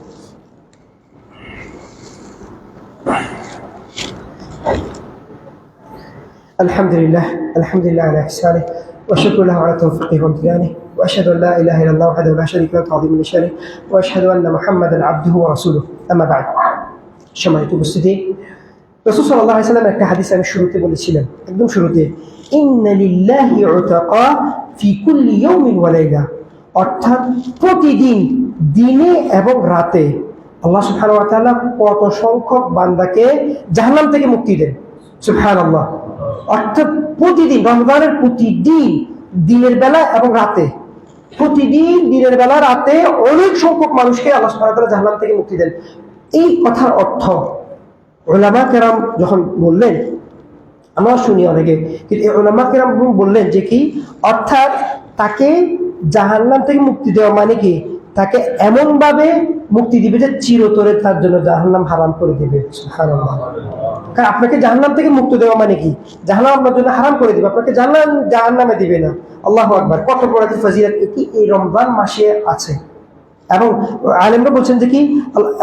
আলহামদুলিল্লাহ আলা ইহসানিহি ওয়া শুকরু লাহু আলা তাওফীকিহি ওয়া আমতিনানিহি ওয়া আশহাদু আল লা ইলাহা ইল্লাল্লাহু ওয়াহদাহু লা শারীকা লাহু তা'যীমান লিশানিহি ওয়া আশহাদু আন্না মুহাম্মাদান আবদুহু ওয়া রাসূলুহু। আম্মা বা'দ। সম্মানিত উপস্থিতি, রাসূল সাল্লাল্লাহু আলাইহি ওয়াসাল্লাম একটা হাদিস আমি শুরুতে বলেছিলাম, একদম শুরুতে, ইন্না লিল্লাহি উতাকা ফি কুল্লি ইয়াউমিন ওয়া লাইলা, অর্থাৎ প্রতিদিন দিনে এবং রাতে আল্লাহ সুবহানাহু ওয়া তাআলা কত সংখ্যক বান্দাকে জাহান্নাম থেকে মুক্তি দেন। সুবহানাল্লাহ। অর্থাৎ প্রতিদিন, রমজানের প্রতিদিন দিনের বেলা এবং রাতে, প্রতিদিন দিনের বেলা রাতে অনেক সংখ্যক মানুষকে আল্লাহ সুবহানাহু ওয়া তাআলা জাহান্নাম থেকে মুক্তি দেন। এই কথার অর্থ উলামা কেরাম যখন বললেন, আমরা শুনি অনেকে, কিন্তু এই উলামা কেরাম বললেন যে কি, অর্থাৎ তাকে জাহান্নাম থেকে মুক্তি দেওয়া মানে কি, তাকে এমন ভাবে মুক্তি দিবে যে চিরতরে তার জন্য জাহান্নাম হারাম করে দিবে। সুবহানাল্লাহ। কারণ আপনাকে জাহান্নাম থেকে মুক্তি দেওয়া মানে কি, জাহান্নাম আপনার জন্য হারাম করে দিবে, আপনাকে জাহান্নামে দিবে না। আল্লাহু আকবার। কত বড় একটা ফজিলত এটি এই রমজান মাসে আছে। এবং আলেমরা বলছেন যে কি,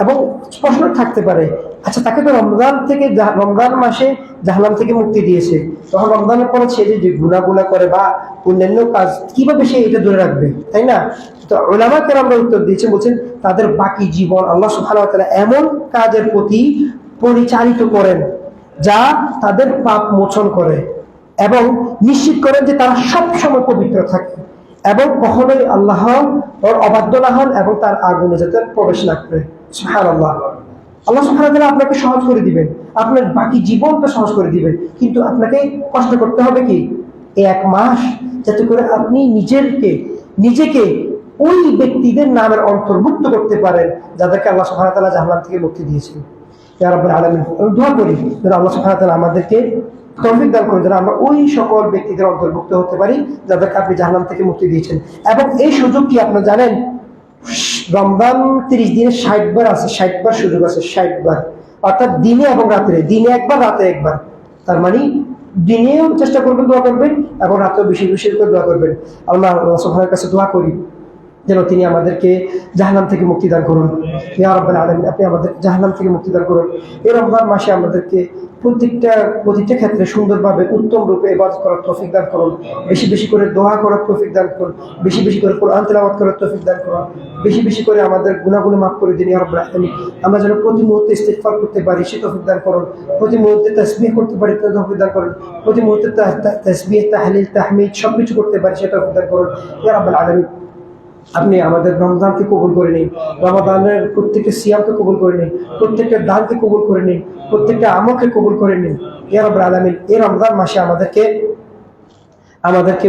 এবং প্রশ্ন থাকতে পারে, আচ্ছা তাকে তো রমজান মাসে জাহান্নাম থেকে মুক্তি দিয়েছে, তখন রমজানের পরে সে যে গুনাহ করে বা অন্যান্য কাজ, কিভাবে সে এটা ধরে রাখবে, তাই না? তো উলামা কেরামরা উত্তর দিয়েছেন, বলছেন তাদের বাকি জীবন আল্লাহ সুবহানাহু ওয়া তাআলা এমন কাজের প্রতি পরিচালিত করেন যা তাদের পাপ মোচন করে এবং নিশ্চিত করেন যে তারা সবসময় পবিত্র থাকে এবং কখনোই আল্লাহর অবাধ্য না হন এবং তার আগুনে যাতে প্রবেশ না করে। সুবহানাল্লাহ। আল্লাহ সুবহানাহু ওয়া তাআলা আপনাকে সহজ করে দিবেন, আপনার বাকি জীবনটা সহজ করে দিবেন, কিন্তু আপনাকে কষ্ট করতে হবে কি, এই 1 মাস, যাতে করে আপনি নিজেকে ওই ব্যক্তিদের নামের অন্তর্ভুক্ত করতে পারেন যাদেরকে আল্লাহ সুবহানাহু ওয়া তাআলা জাহান্নাম থেকে মুক্তি দিয়েছেন। ইয়া রাব্বুল আলামিন, দোয়া করি যেন আল্লাহ সুবহানাহু ওয়া তাআলা আমাদেরকে তৌফিক দান করে, যেন আমরা ওই সকল ব্যক্তিদের অন্তর্ভুক্ত হতে পারি যাদেরকে আপনি জাহান্নাম থেকে মুক্তি দিয়েছেন। এবং এই সুযোগ কি আপনারা জানেন, রমজান 30 দিনে 60 বার আছে, 60 বার সুযোগ আছে, 60 বার, অর্থাৎ দিনে এবং রাতে, দিনে একবার রাতে একবার। তার মানে দিনেও চেষ্টা করবেন, দোয়া করবেন, এবং রাতেও বেশি বেশি করে দোয়া করবেন। আল্লাহ সুবহানাহু কাছে দোয়া করি যেন তিনি আমাদেরকে জাহান্নাম থেকে মুক্তি দান করুন। ইয়া রাব্বাল আলামিন, আপনি আমাদের জাহান্নাম থেকে মুক্তি দান করুন। এই রমজান মাসে আমাদেরকে প্রতিটা ক্ষেত্রে সুন্দরভাবে উত্তম রূপে ইবাদত করার তৌফিক দান করুন, বেশি বেশি করে দোয়া করার তৌফিক দান করুন, বেশি বেশি করে কোরআন তিলাওয়াত করার তৌফিক দান করুন, বেশি বেশি করে আমাদের গুনাহগুলো মাফ করে দিন। ইয়া রাব্বাল আলামিন, আমরা যেন প্রতি মুহূর্তে ইস্তিগফার করতে পারি সে তৌফিক দান করুন, প্রতি মুহূর্তে তাসবিহ করতে পারি সে তৌফিক দান করুন, প্রতি মুহূর্তে তাসবিহ, তাহলিল, তাহমিদ সবকিছু করতে পারি সে তৌফিক দান করুন। ইয়া রাব্বাল আলামিন, আপনি আমাদের রমজানকে কবুল করে নিন, রমাদানের প্রত্যেকটা সিয়ামকে কবুল করে নিন, প্রত্যেকটা দানকে কবুল করে নিন, প্রত্যেকটা আমলকে কবুল করে নিন। ইয়া রাব্বুল আলামিন, এই রমজান মাসে আমাদেরকে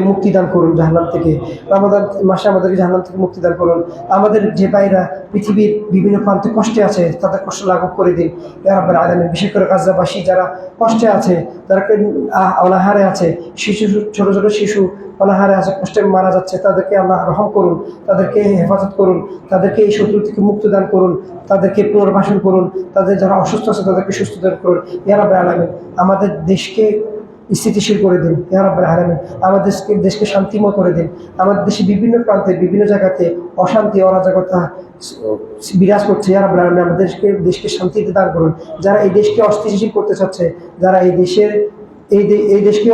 মুক্তি দান করুন জাহান্নাম থেকে, রমাদান মাসে আমাদেরকে জাহান্নাম থেকে মুক্তি দান করুন। আমাদের যে ভাইরা পৃথিবীর বিভিন্ন প্রান্তে কষ্টে আছে তাদের কষ্ট লাঘব করে দিন। ইয়া রাব্বুল আলামিন, বিশেষ করে গাজাবাসী যারা কষ্টে আছে, যারা অনাহারে আছে, ছোট ছোট শিশু অনাহারে আছে, কষ্টে মারা যাচ্ছে, তাদেরকে আল্লাহ রহম করুন, তাদেরকে হেফাজত করুন, তাদেরকে এই শত্রু থেকে মুক্তি দান করুন, তাদেরকে পুনর্বাসন করুন, তাদের যারা অসুস্থ আছে তাদেরকে সুস্থ দান করুন। ইয়া রাব্বুল আলামিন, আমাদের দেশকে স্থিতিশীল করে দিন। ইয়া রাব্বুল আলামিন, আমাদের দেশকে শান্তিময় করে দিন। আমাদের দেশে বিভিন্ন প্রান্তে বিভিন্ন জায়গাতে অশান্তি অরাজকতা বিরাজ করছে। ইয়া রাব্বুল আলামিন, আমাদের দেশকে শান্তিতে দান করুন। যারা এই দেশকে অস্থিতিশীল করতে চাচ্ছে, যারা এই দেশকে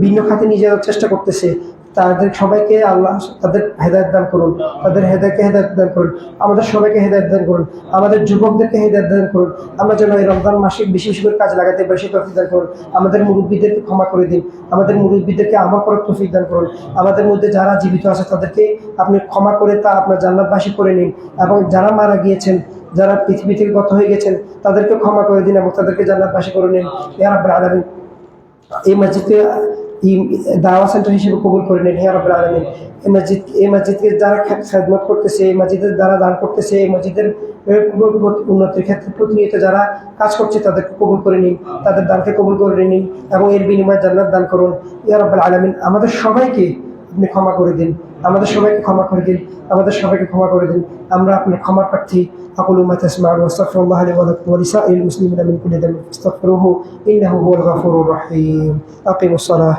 ভিন্ন খাতে নিয়ে যাওয়ার চেষ্টা করতেছে, তাদের সবাইকে আল্লাহ তাদের হেদায়েত দান করুন, তাদের হেদায়েত দান করুন, আমাদের সবাইকে হেদায়েত দান করুন, আমাদের যুবকদেরকে হেদায়েত দান করুন। আমরা যেন এই রমজান মাসে বেশি বেশি করে কাজে লাগাতে পারি সে তৌফিক দান করুন। আমাদের মুরব্বীদেরকে ক্ষমা করে দিন, আমাদের মুরব্বীদেরকে আমল করার তৌফিক দান করুন। আমাদের মধ্যে যারা জীবিত আছে তাদেরকে আপনি ক্ষমা করে তা আপনার জান্নাতবাসী করে নিন, এবং যারা মারা গিয়েছেন, যারা পৃথিবী থেকে গত হয়ে গেছেন তাদেরকে ক্ষমা করে দিন এবং তাদেরকে জান্নাতবাসী করে নিন। ইয়া রাব্বুল আলামিন, এই দাওয়া সেন্টার হিসেবে কবুল করে নিন হে রাব্বুল আলামিন। এই মসজিদকে যারা খেদমত করতেছে, এই মসজিদের যারা দান করতেছে, এই মসজিদের উন্নতির ক্ষেত্রে প্রতিনিয়ত যারা কাজ করছে তাদেরকে কবুল করে নিন, তাদের দানকে কবুল করে নিন এবং এর বিনিময়ে জান্নাত দান করুন ইয়া রাব্বুল আলামিন। আমাদের সবাইকে আপনি ক্ষমা করে দিন, আমাদের সবাইকে ক্ষমা করে দিন, আমাদের সবাইকে ক্ষমা করে দিন। আমরা আপনার ক্ষমা প্রার্থী। أقول ما تسمعون واستغفر الله لي ولكم ولسائر المسلمين من كل ذنب فاستغفروه إنه هو الغفور الرحيم. أقيموا الصلاة.